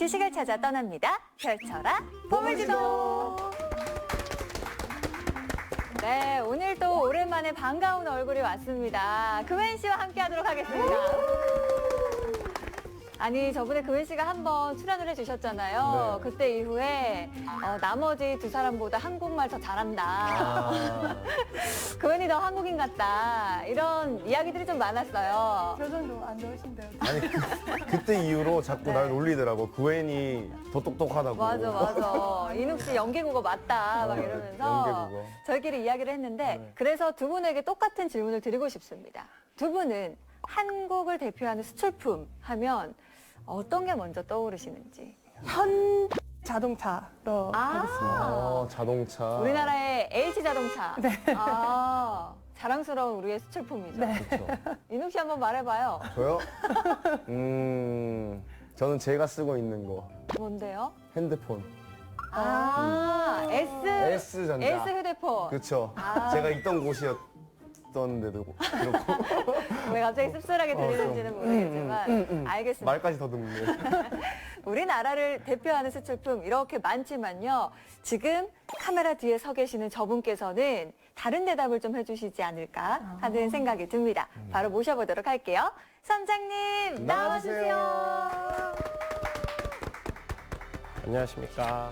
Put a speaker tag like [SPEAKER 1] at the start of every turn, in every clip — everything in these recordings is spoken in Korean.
[SPEAKER 1] 지식을 찾아 떠납니다. 펼쳐라 보물지도. 네, 오늘 또 오랜만에 반가운 얼굴이 왔습니다. 금엔 씨와 함께하도록 하겠습니다. 아니, 저번에 금엔 씨가 한번 출연을 해주셨잖아요.
[SPEAKER 2] 네.
[SPEAKER 1] 그때 이후에 나머지 두 사람보다 한국말 더 잘한다. 금엔이 더 한국인 같다. 이런 이야기들이 좀 많았어요.
[SPEAKER 3] 표정도 안 좋으신데요.
[SPEAKER 2] 아니 그때 이후로 자꾸
[SPEAKER 1] 네.
[SPEAKER 2] 날 놀리더라고. 그웬이 더 똑똑하다고.
[SPEAKER 1] 맞아. 인욱 씨 연계국어 맞다. 막 이러면서
[SPEAKER 2] 연계국어.
[SPEAKER 1] 저희끼리 이야기를 했는데
[SPEAKER 2] 네.
[SPEAKER 1] 그래서 두 분에게 똑같은 질문을 드리고 싶습니다. 두 분은 한국을 대표하는 수출품 하면 어떤 게 먼저 떠오르시는지.
[SPEAKER 3] 현 자동차로 하겠습니다.
[SPEAKER 2] 자동차.
[SPEAKER 1] 우리나라의 H자동차.
[SPEAKER 3] 네.
[SPEAKER 1] 자랑스러운 우리의 수출품이죠.
[SPEAKER 3] 네.
[SPEAKER 2] 그렇죠.
[SPEAKER 1] 인욱 씨 한번 말해봐요.
[SPEAKER 2] 저요? 저는 제가 쓰고 있는 거
[SPEAKER 1] 뭔데요?
[SPEAKER 2] 핸드폰.
[SPEAKER 1] S
[SPEAKER 2] S전자.
[SPEAKER 1] 휴대폰.
[SPEAKER 2] 그렇죠. 제가 있던 곳이었던데도 그렇고
[SPEAKER 1] 왜 갑자기 씁쓸하게 들리는지는 모르겠지만 알겠습니다.
[SPEAKER 2] 말까지 더듬네.
[SPEAKER 1] 우리나라를 대표하는 수출품 이렇게 많지만요. 지금 카메라 뒤에 서 계시는 저분께서는 다른 대답을 좀 해주시지 않을까 하는 생각이 듭니다. 바로 모셔보도록 할게요. 선장님 나와주세요.
[SPEAKER 4] 안녕하십니까.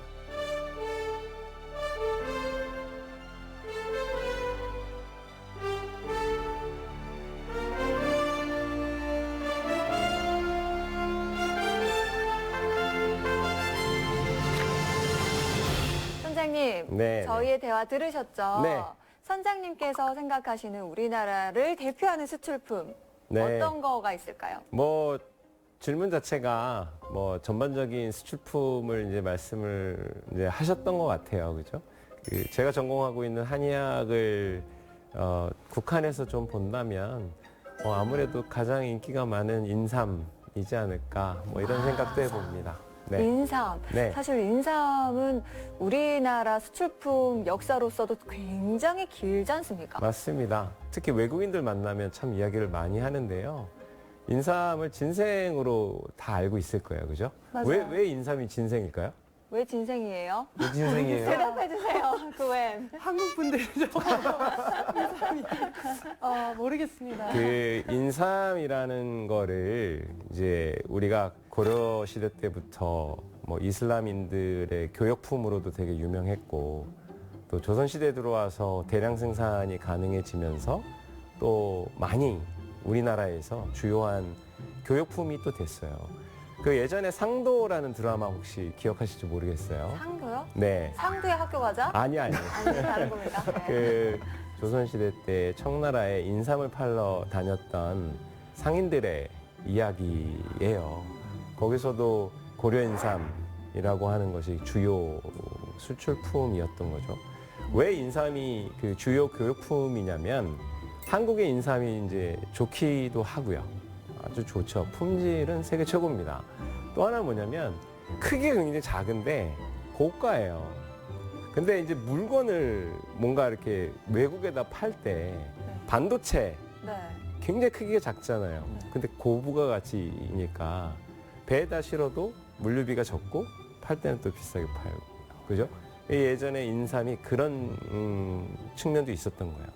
[SPEAKER 1] 선장님,
[SPEAKER 4] 네,
[SPEAKER 1] 저희의 대화 들으셨죠?
[SPEAKER 4] 네.
[SPEAKER 1] 선장님께서 생각하시는 우리나라를 대표하는 수출품
[SPEAKER 4] 네.
[SPEAKER 1] 어떤 거가 있을까요?
[SPEAKER 4] 뭐 질문 자체가 뭐 전반적인 수출품을 이제 말씀을 이제 하셨던 것 같아요, 그죠? 제가 전공하고 있는 한의학을 국한해서 좀 본다면 아무래도 가장 인기가 많은 인삼이지 않을까 뭐 이런 생각도 해봅니다. 네.
[SPEAKER 1] 인삼.
[SPEAKER 4] 네.
[SPEAKER 1] 사실 인삼은 우리나라 수출품 역사로서도 굉장히 길지 않습니까?
[SPEAKER 4] 맞습니다. 특히 외국인들 만나면 참 이야기를 많이 하는데요. 인삼을 진생으로 다 알고 있을 거예요, 그죠?
[SPEAKER 3] 맞아요.
[SPEAKER 4] 왜 인삼이 진생일까요?
[SPEAKER 1] 왜 진생이에요?
[SPEAKER 2] 내 인생이에요.
[SPEAKER 1] 대답해주세요, 그웬.
[SPEAKER 3] 한국 분들이죠. 모르겠습니다.
[SPEAKER 4] 그 인삼이라는 거를 이제 우리가 고려 시대 때부터 뭐 이슬람인들의 교역품으로도 되게 유명했고 또 조선 시대에 들어와서 대량 생산이 가능해지면서 또 많이 우리나라에서 주요한 교역품이 또 됐어요. 그 예전에 상도라는 드라마 혹시 기억하실지 모르겠어요.
[SPEAKER 1] 상도요?
[SPEAKER 4] 네.
[SPEAKER 1] 상도의 학교 가자?
[SPEAKER 4] 아니.
[SPEAKER 1] 아니, 다른 겁니다. 네.
[SPEAKER 4] 그 조선시대 때 청나라에 인삼을 팔러 다녔던 상인들의 이야기예요. 거기서도 고려인삼이라고 하는 것이 주요 수출품이었던 거죠. 왜 인삼이 그 주요 교역품이냐면 한국의 인삼이 이제 좋기도 하고요. 아주 좋죠. 품질은 세계 최고입니다. 또 하나 뭐냐면 크기가 굉장히 작은데 고가예요. 근데 이제 물건을 뭔가 이렇게 외국에다 팔 때 반도체
[SPEAKER 1] 네.
[SPEAKER 4] 굉장히 크기가 작잖아요. 근데 고부가 가치니까 배에다 실어도 물류비가 적고 팔 때는 또 비싸게 팔고. 그죠? 예전에 인삼이 그런 측면도 있었던 거예요.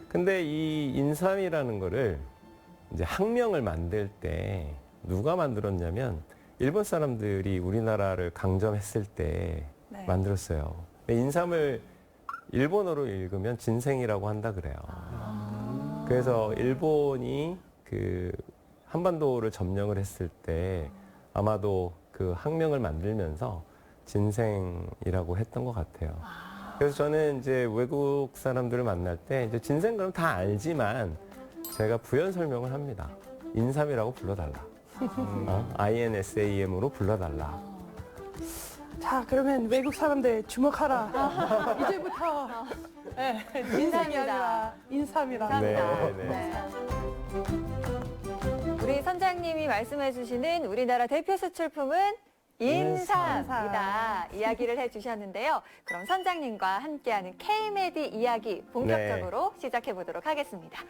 [SPEAKER 4] 근데 이 인삼이라는 거를 이제 학명을 만들 때 누가 만들었냐면 일본 사람들이 우리나라를 강점했을 때
[SPEAKER 1] 네.
[SPEAKER 4] 만들었어요. 인삼을 일본어로 읽으면 진생이라고 한다 그래요. 그래서 일본이 그 한반도를 점령을 했을 때 아마도 그 학명을 만들면서 진생이라고 했던 것 같아요. 그래서 저는 이제 외국 사람들을 만날 때 이제 진생 그럼 다 알지만 제가 부연 설명을 합니다. 인삼이라고 불러달라. INSAM으로 불러달라.
[SPEAKER 3] 자, 그러면 외국 사람들 주목하라. 이제부터 인삼이 아니라 인삼이라.
[SPEAKER 1] 감사합니다.
[SPEAKER 4] 네, 네.
[SPEAKER 1] 네. 우리 선장님이 말씀해주시는 우리나라 대표 수출품은 인삼이다 이야기를 해주셨는데요. 그럼 선장님과 함께하는 K-메디 이야기 본격적으로 시작해 보도록 하겠습니다.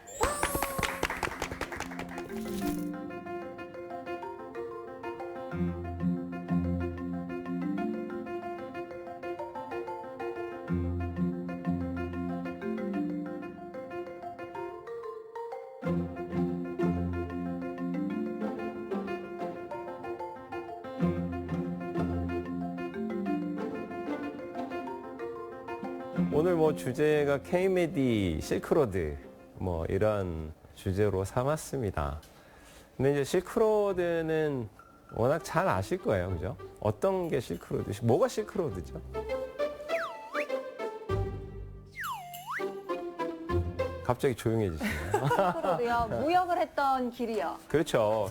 [SPEAKER 4] 오늘 뭐 주제가 K-메디, 실크로드 뭐 이런 주제로 삼았습니다. 근데 이제 실크로드는 워낙 잘 아실 거예요, 그죠? 어떤 게 실크로드, 뭐가 실크로드죠? 갑자기 조용해지시네요.
[SPEAKER 1] 실크로드요. 무역을 했던 길이요.
[SPEAKER 4] 그렇죠.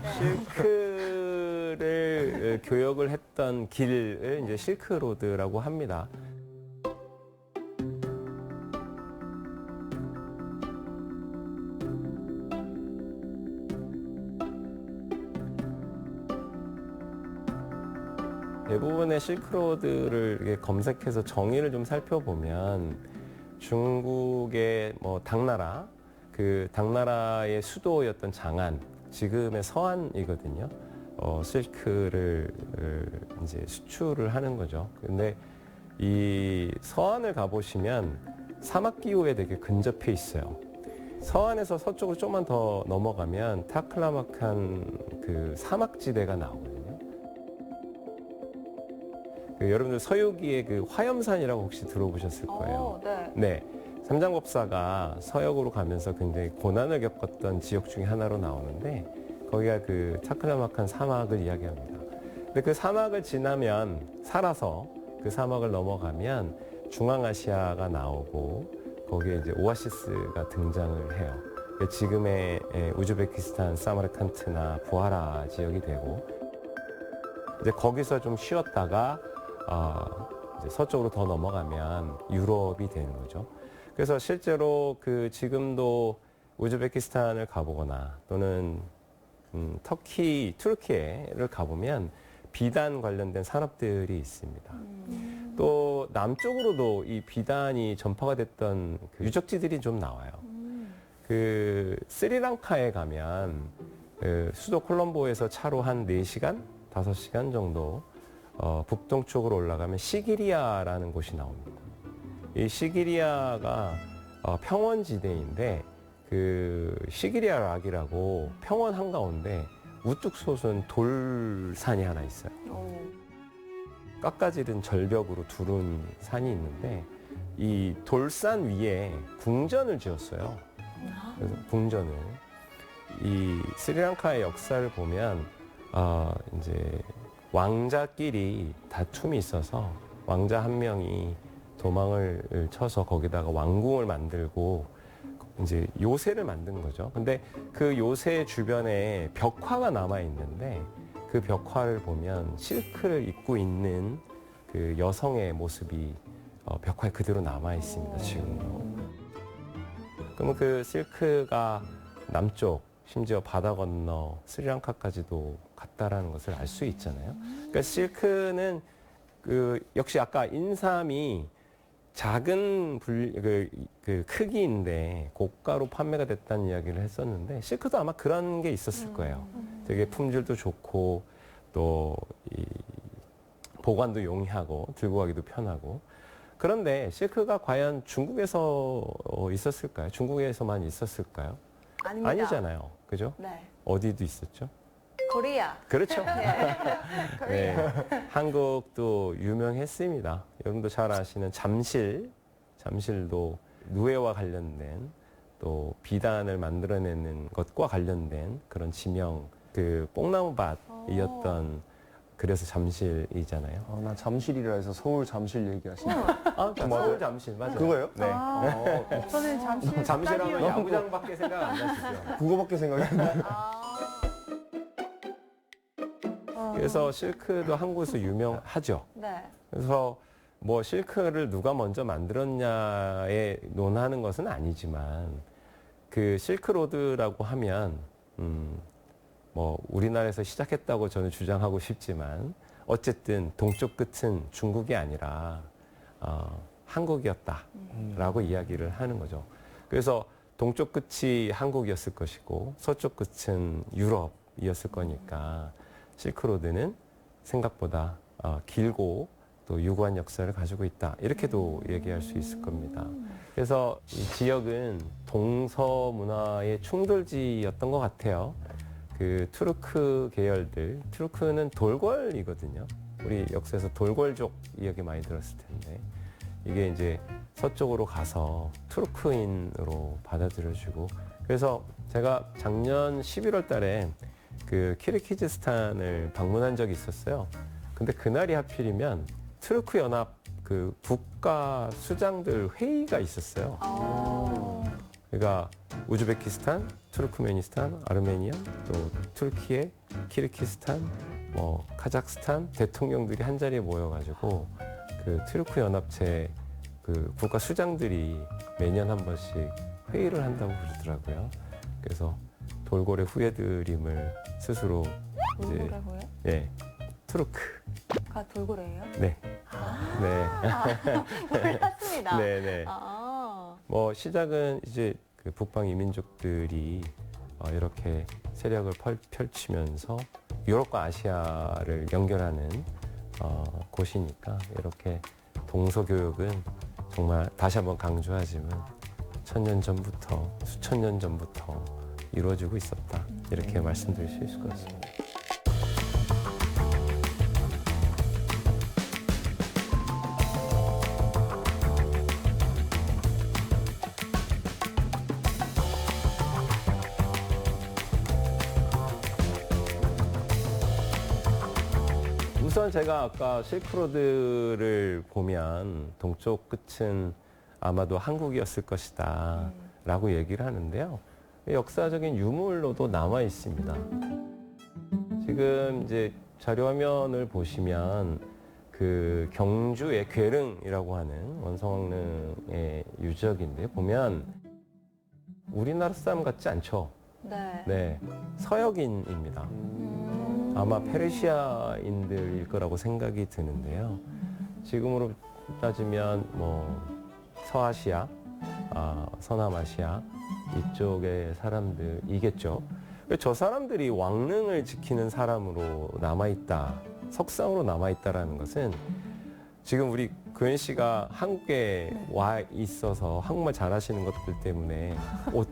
[SPEAKER 4] 실크를 교역을 했던 길을 이제 실크로드라고 합니다. 대부분의 실크로드를 이렇게 검색해서 정의를 좀 살펴보면 중국의 뭐 당나라, 그 당나라의 수도였던 장안, 지금의 서안이거든요. 실크를 이제 수출을 하는 거죠. 근데 이 서안을 가보시면 사막 기후에 되게 근접해 있어요. 서안에서 서쪽으로 조금만 더 넘어가면 타클라마칸 그 사막지대가 나오거든요. 그 여러분들 서유기의 그 화염산이라고 혹시 들어보셨을 거예요.
[SPEAKER 1] 네.
[SPEAKER 4] 네. 삼장법사가 서역으로 가면서 굉장히 고난을 겪었던 지역 중에 하나로 나오는데 거기가 그 타클라마칸 사막을 이야기합니다. 근데 그 사막을 지나면 살아서 그 사막을 넘어가면 중앙아시아가 나오고 거기에 이제 오아시스가 등장을 해요. 지금의 우즈베키스탄 사마르칸트나 부하라 지역이 되고 이제 거기서 좀 쉬었다가 이제 서쪽으로 더 넘어가면 유럽이 되는 거죠. 그래서 실제로 그 지금도 우즈베키스탄을 가보거나 또는 투르키예를 가보면 비단 관련된 산업들이 있습니다. 또 남쪽으로도 이 비단이 전파가 됐던 그 유적지들이 좀 나와요. 그 스리랑카에 가면 그 수도 콜롬보에서 차로 한 4시간, 5시간 정도 북동쪽으로 올라가면 시기리아라는 곳이 나옵니다. 이 시기리아가 평원지대인데 그 시기리아 락이라고 평원 한가운데 우뚝 솟은 돌산이 하나 있어요. 깎아지른 절벽으로 두른 산이 있는데 이 돌산 위에 궁전을 지었어요. 그래서 궁전을 이 스리랑카의 역사를 보면 이제 왕자끼리 다툼이 있어서 왕자 한 명이 도망을 쳐서 거기다가 왕궁을 만들고 이제 요새를 만든 거죠. 근데 그 요새 주변에 벽화가 남아 있는데 그 벽화를 보면 실크를 입고 있는 그 여성의 모습이 벽화에 그대로 남아 있습니다. 지금도. 그러면 그 실크가 남쪽 심지어 바다 건너 스리랑카까지도 갔다라는 것을 알 수 있잖아요. 그러니까 실크는 그 역시 아까 인삼이 작은 그 크기인데 고가로 판매가 됐다는 이야기를 했었는데 실크도 아마 그런 게 있었을 거예요. 되게 품질도 좋고 또 이 보관도 용이하고 들고 가기도 편하고. 그런데 실크가 과연 중국에서 있었을까요? 중국에서만 있었을까요?
[SPEAKER 1] 아닙니다.
[SPEAKER 4] 아니잖아요. 그죠?
[SPEAKER 1] 네.
[SPEAKER 4] 어디도 있었죠?
[SPEAKER 1] 코리아.
[SPEAKER 4] 그렇죠.
[SPEAKER 1] 네.
[SPEAKER 4] 네. 한국도 유명했습니다. 여러분도 잘 아시는 잠실도 누에와 관련된 또 비단을 만들어내는 것과 관련된 그런 지명, 그 뽕나무밭이었던 그래서 잠실이잖아요.
[SPEAKER 2] 나 잠실이라 해서 서울 잠실 얘기하시는
[SPEAKER 4] 서울 잠실 맞아요.
[SPEAKER 2] 그거예요?
[SPEAKER 4] 네.
[SPEAKER 3] 저는 잠실
[SPEAKER 4] 잠실하면
[SPEAKER 3] 딸이요.
[SPEAKER 4] 야구장밖에 생각 안 나시죠.
[SPEAKER 2] 그거밖에 생각이 안 나.
[SPEAKER 4] 그래서 실크도 한국에서 유명하죠.
[SPEAKER 1] 네.
[SPEAKER 4] 그래서 뭐 실크를 누가 먼저 만들었냐에 논하는 것은 아니지만 그 실크로드라고 하면 뭐 우리나라에서 시작했다고 저는 주장하고 싶지만 어쨌든 동쪽 끝은 중국이 아니라 한국이었다라고 이야기를 하는 거죠. 그래서 동쪽 끝이 한국이었을 것이고 서쪽 끝은 유럽이었을 거니까 실크로드는 생각보다 길고 또 유구한 역사를 가지고 있다. 이렇게도 얘기할 수 있을 겁니다. 그래서 이 지역은 동서 문화의 충돌지였던 것 같아요. 그 투르크 계열들, 투르크는 돌궐이거든요. 우리 역사에서 돌궐족 이야기 많이 들었을 텐데 이게 이제 서쪽으로 가서 투르크인으로 받아들여지고 그래서 제가 작년 11월 달에 그 키르기즈스탄을 방문한 적이 있었어요. 근데 그날이 하필이면 투르크 연합 그 국가 수장들 회의가 있었어요. 그러니까 우즈베키스탄, 투르크메니스탄, 아르메니아, 또 튀르키예, 키르기스탄, 뭐 카자흐스탄 대통령들이 한 자리에 모여가지고 그 투르크 연합체 그 국가 수장들이 매년 한 번씩 회의를 한다고 그러더라고요. 그래서 돌고래 후예드림을 스스로 이제
[SPEAKER 1] 돌고래고요?
[SPEAKER 4] 예 투르크가
[SPEAKER 1] 돌고래예요?
[SPEAKER 4] 네. 네.
[SPEAKER 1] 몰랐습니다.
[SPEAKER 4] 네네. 뭐 시작은 이제 그 북방 이민족들이 이렇게 세력을 펼치면서 유럽과 아시아를 연결하는 곳이니까 이렇게 동서교역은 정말 다시 한번 강조하지만 천년 전부터 수천 년 전부터 이루어지고 있었다 이렇게 말씀드릴 수 있을 것 같습니다. 우선 제가 아까 실크로드를 보면 동쪽 끝은 아마도 한국이었을 것이다 라고 얘기를 하는데요. 역사적인 유물로도 남아 있습니다. 지금 이제 자료 화면을 보시면 그 경주의 괴릉이라고 하는 원성왕릉의 유적인데 보면 우리나라 사람 같지 않죠?
[SPEAKER 1] 네.
[SPEAKER 4] 네, 서역인입니다. 아마 페르시아인들일 거라고 생각이 드는데요. 지금으로 따지면 뭐 서아시아, 서남아시아 이쪽의 사람들이겠죠. 저 사람들이 왕릉을 지키는 사람으로 남아있다, 석상으로 남아있다라는 것은 지금 우리 구현 씨가 한국에 와 있어서 한국말 잘하시는 것들 때문에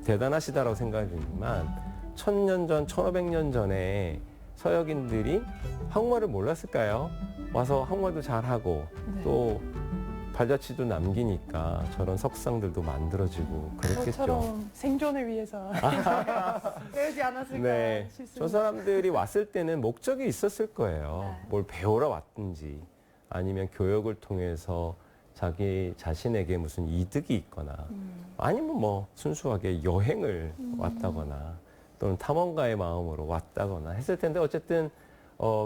[SPEAKER 4] 대단하시다라고 생각하지만 1000년 전, 1500년 전에 서역인들이 한국말을 몰랐을까요? 와서 한국말도 잘하고 또 발자취도 남기니까 저런 석상들도 만들어지고 그랬겠죠.
[SPEAKER 3] 저처럼 생존을 위해서 배우지 않았을까
[SPEAKER 4] 네,
[SPEAKER 3] 싶습니다.
[SPEAKER 4] 저 사람들이 왔을 때는 목적이 있었을 거예요.
[SPEAKER 1] 네.
[SPEAKER 4] 뭘 배우러 왔든지 아니면 교역을 통해서 자기 자신에게 무슨 이득이 있거나 아니면 뭐 순수하게 여행을 왔다거나 또는 탐험가의 마음으로 왔다거나 했을 텐데 어쨌든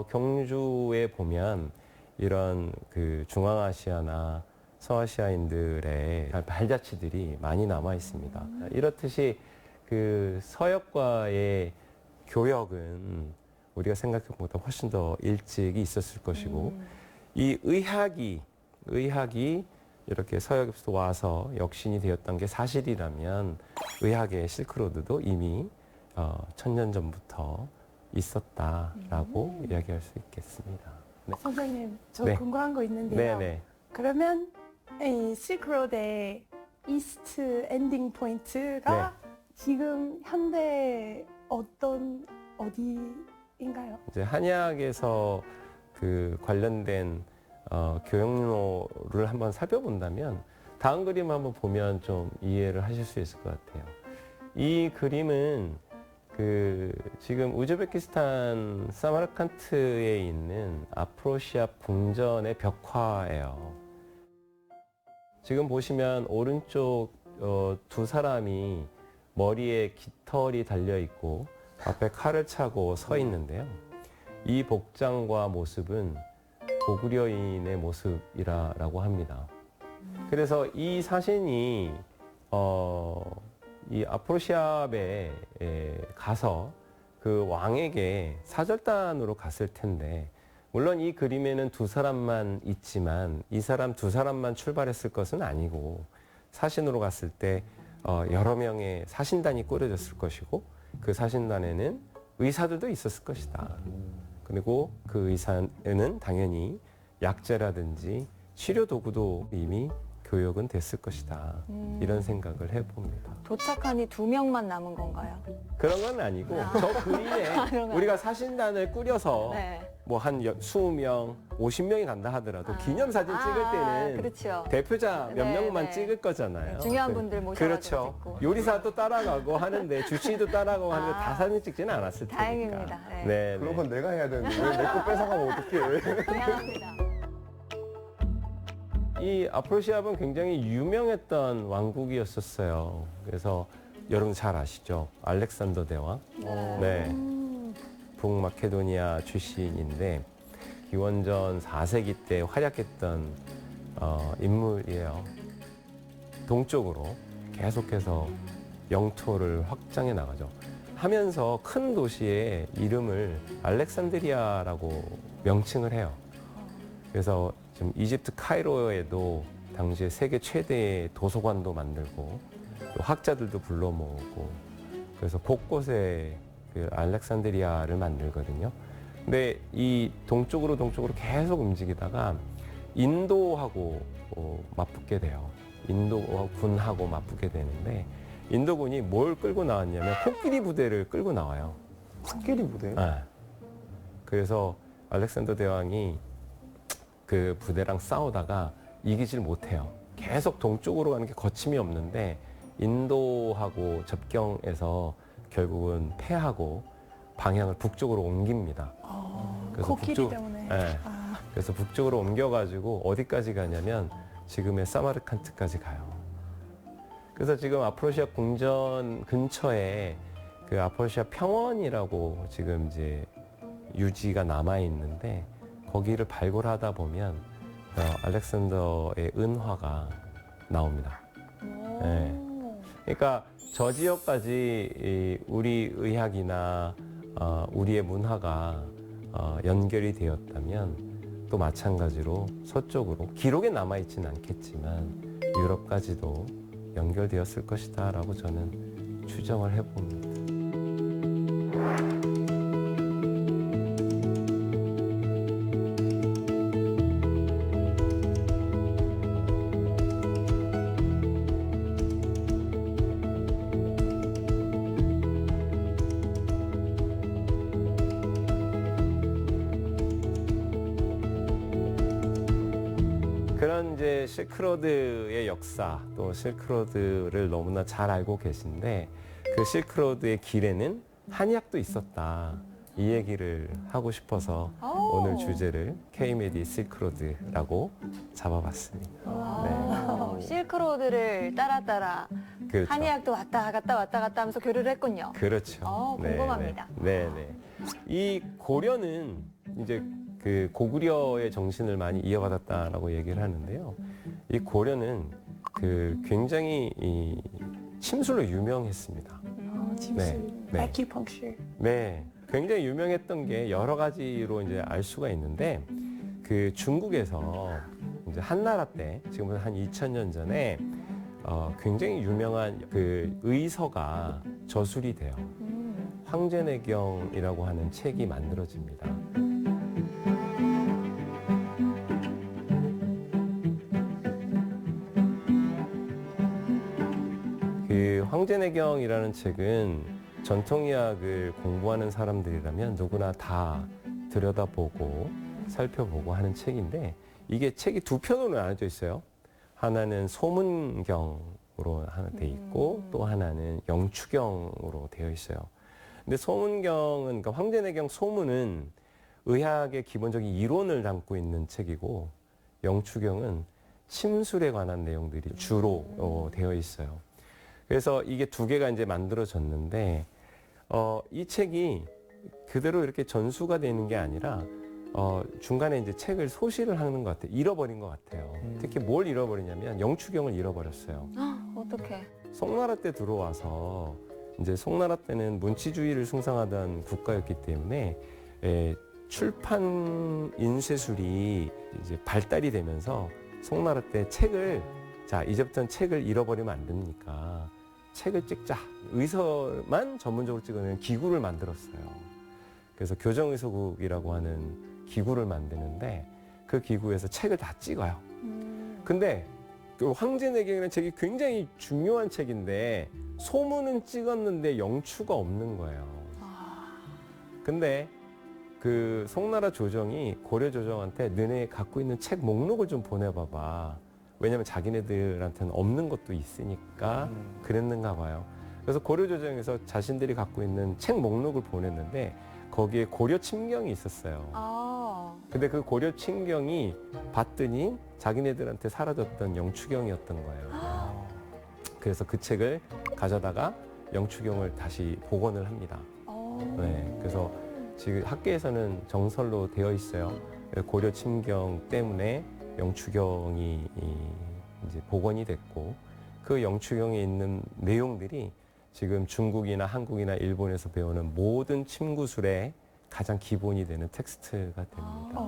[SPEAKER 4] 경주에 보면 이런 그 중앙아시아나 서아시아인들의 발자취들이 많이 남아 있습니다. 이렇듯이 그 서역과의 교역은 우리가 생각한 것보다 훨씬 더 일찍이 있었을 것이고 이 의학이 이렇게 서역에서 와서 역신이 되었던 게 사실이라면 의학의 실크로드도 이미 1000년 전부터 있었다라고 이야기할 수 있겠습니다. 네.
[SPEAKER 3] 선생님, 저
[SPEAKER 4] 네.
[SPEAKER 3] 궁금한 거 있는데요.
[SPEAKER 4] 네네.
[SPEAKER 3] 그러면 이 실크로드의 이스트 엔딩 포인트가 지금 현대 어디인가요?
[SPEAKER 4] 이제 한약에서 그 관련된 교역로를 한번 살펴본다면 다음 그림 한번 보면 좀 이해를 하실 수 있을 것 같아요. 이 그림은 그 지금 우즈베키스탄 사마르칸트에 있는 아프로시아 궁전의 벽화예요. 지금 보시면 오른쪽 두 사람이 머리에 깃털이 달려 있고 앞에 칼을 차고 서 있는데요. 이 복장과 모습은 고구려인의 모습이라고 합니다. 그래서 이 사신이 이 아프로시압에 가서 그 왕에게 사절단으로 갔을 텐데 물론 이 그림에는 두 사람만 있지만 이 사람 두 사람만 출발했을 것은 아니고 사신으로 갔을 때 여러 명의 사신단이 꾸려졌을 것이고 그 사신단에는 의사들도 있었을 것이다. 그리고 그 의사는 당연히 약재라든지 치료 도구도 이미 교육은 됐을 것이다. 이런 생각을 해봅니다.
[SPEAKER 1] 도착하니 2명만 남은 건가요?
[SPEAKER 4] 그런 건 아니고 저 그림에
[SPEAKER 1] 그런 거
[SPEAKER 4] 우리가 사진단을 꾸려서
[SPEAKER 1] 네.
[SPEAKER 4] 뭐 한 20명, 50명이 간다 하더라도 기념사진 찍을 때는
[SPEAKER 1] 그렇죠.
[SPEAKER 4] 대표자 몇
[SPEAKER 1] 네,
[SPEAKER 4] 명만
[SPEAKER 1] 네.
[SPEAKER 4] 찍을 거잖아요.
[SPEAKER 1] 중요한
[SPEAKER 4] 그-
[SPEAKER 1] 분들 모셔가지고
[SPEAKER 4] 그렇죠.
[SPEAKER 1] 찍고.
[SPEAKER 4] 요리사도 따라가고 하는데 주치의도 따라가고 하는데 다 사진 찍지는 않았을 테니까.
[SPEAKER 1] 다행입니다. 네.
[SPEAKER 4] 네,
[SPEAKER 2] 그런
[SPEAKER 4] 네.
[SPEAKER 2] 건 내가 해야 되는데 왜 내 거 뺏어가면 어떡해.
[SPEAKER 1] 미안합니다.
[SPEAKER 4] 이 아프로시압은 굉장히 유명했던 왕국이었었어요. 그래서 여러분 잘 아시죠? 알렉산더 대왕. 네. 북마케도니아 출신인데 기원전 4세기 때 활약했던 인물이에요. 동쪽으로 계속해서 영토를 확장해 나가죠. 하면서 큰 도시의 이름을 알렉산드리아라고 명칭을 해요. 그래서 지금 이집트 카이로에도 당시에 세계 최대의 도서관도 만들고 또 학자들도 불러 모으고 그래서 곳곳에 그 알렉산드리아를 만들거든요. 근데 이 동쪽으로 계속 움직이다가 인도하고 맞붙게 돼요. 인도 군하고 맞붙게 되는데 인도군이 뭘 끌고 나왔냐면 코끼리 부대를 끌고 나와요.
[SPEAKER 2] 코끼리 부대?
[SPEAKER 4] 네. 그래서 알렉산더 대왕이 그 부대랑 싸우다가 이기질 못해요. 계속 동쪽으로 가는 게 거침이 없는데 인도하고 접경해서 결국은 패하고 방향을 북쪽으로 옮깁니다. 그래서
[SPEAKER 3] 코끼리 때문에.
[SPEAKER 4] 네. 그래서 북쪽으로 옮겨가지고 어디까지 가냐면 지금의 사마르칸트까지 가요. 그래서 지금 아프로시아 궁전 근처에 그 아프로시아 평원이라고 지금 이제 유지가 남아 있는데 거기를 발굴하다 보면 알렉산더의 은화가 나옵니다. 네. 그러니까 저 지역까지 우리 의학이나 우리의 문화가 연결이 되었다면 또 마찬가지로 서쪽으로 기록에 남아있지는 않겠지만 유럽까지도 연결되었을 것이다라고 저는 추정을 해봅니다. 그런 이제 실크로드의 역사 또 실크로드를 너무나 잘 알고 계신데 그 실크로드의 길에는 한약도 있었다. 이 얘기를 하고 싶어서 오늘 주제를 K-메디 실크로드라고 잡아봤습니다. 네.
[SPEAKER 1] 실크로드를 따라
[SPEAKER 4] 그렇죠.
[SPEAKER 1] 한의학도 왔다 갔다 하면서 교류를 했군요.
[SPEAKER 4] 그렇죠.
[SPEAKER 1] 궁금합니다.
[SPEAKER 4] 네. 이 고려는 이제 그 고구려의 정신을 많이 이어받았다라고 얘기를 하는데요. 이 고려는 그 굉장히 이 침술로 유명했습니다.
[SPEAKER 3] 짐술,
[SPEAKER 4] 네.
[SPEAKER 3] 아큐펑처.
[SPEAKER 4] 네, 굉장히 유명했던 게 여러 가지로 이제 알 수가 있는데 그 중국에서 이제 한나라 때 지금부터 한 2000년 전에 굉장히 유명한 그 의서가 저술이 돼요. 황제내경이라고 하는 책이 만들어집니다. 그 황제내경이라는 책은 전통의학을 공부하는 사람들이라면 누구나 다 들여다보고 살펴보고 하는 책인데 이게 책이 두 편으로 나눠져 있어요. 하나는 소문경으로 하나 돼 있고 또 하나는 영추경으로 되어 있어요. 근데 소문경은 그러니까 황제내경 소문은 의학의 기본적인 이론을 담고 있는 책이고 영추경은 침술에 관한 내용들이 주로 되어 있어요. 그래서 이게 두 개가 이제 만들어졌는데 이 책이 그대로 이렇게 전수가 되는 게 아니라 중간에 이제 책을 소실을 하는 것 같아요. 잃어버린 것 같아요. 특히 뭘 잃어버리냐면 영추경을 잃어버렸어요.
[SPEAKER 1] 어떡해.
[SPEAKER 4] 송나라 때 들어와서 이제 송나라 때는 문치주의를 숭상하던 국가였기 때문에 출판 인쇄술이 이제 발달이 되면서 송나라 때 책을 자 이제부터는 책을 잃어버리면 안 됩니까? 책을 찍자. 의서만 전문적으로 찍어내는 기구를 만들었어요. 그래서 교정의서국이라고 하는 기구를 만드는데 그 기구에서 책을 다 찍어요. 근데 그 황제내경이라는 책이 굉장히 중요한 책인데 소문은 찍었는데 영추가 없는 거예요. 근데 그 송나라 조정이 고려 조정한테 너네 갖고 있는 책 목록을 좀 보내봐봐. 왜냐면 자기네들한테는 없는 것도 있으니까 그랬는가 봐요. 그래서 고려 조정에서 자신들이 갖고 있는 책 목록을 보냈는데 거기에 고려 침경이 있었어요. 근데 그 고려 침경이 봤더니 자기네들한테 사라졌던 영추경이었던 거예요. 그래서 그 책을 가져다가 영추경을 다시 복원을 합니다. 네, 그래서 지금 학계에서는 정설로 되어 있어요. 고려 침경 때문에 영추경이 이제 복원이 됐고 그 영추경에 있는 내용들이 지금 중국이나 한국이나 일본에서 배우는 모든 침구술의 가장 기본이 되는 텍스트가 됩니다.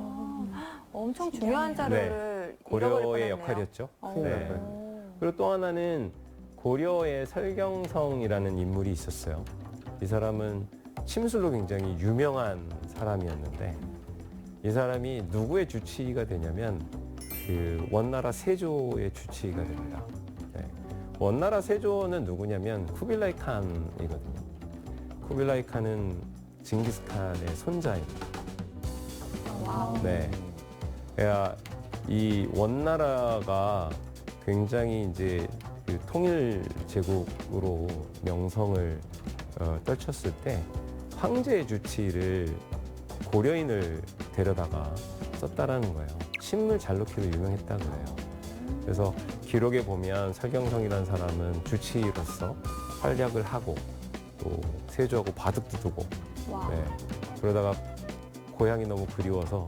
[SPEAKER 1] 엄청 중요한 자료를
[SPEAKER 4] 고려의
[SPEAKER 1] 잃어버릴 뻔했네요.
[SPEAKER 4] 역할이었죠.
[SPEAKER 1] 어.
[SPEAKER 4] 네. 그리고 또 하나는 고려의 설경성이라는 인물이 있었어요. 이 사람은 침술로 굉장히 유명한 사람이었는데 이 사람이 누구의 주치의가 되냐면 그 원나라 세조의 주치의가 됩니다. 네. 원나라 세조는 누구냐면 쿠빌라이 칸이거든요. 쿠빌라이 칸은 징기스칸의 손자입니다. 네. 그러니까 이 원나라가 굉장히 이제 그 통일 제국으로 명성을 떨쳤을 때 황제의 주치의를 고려인을 데려다가 썼다라는 거예요. 침을 잘 놓기로 유명했다 그래요. 그래서 기록에 보면 설경성이라는 사람은 주치의로서 활약을 하고 또 세조하고 바둑도 두고 네. 그러다가 고향이 너무 그리워서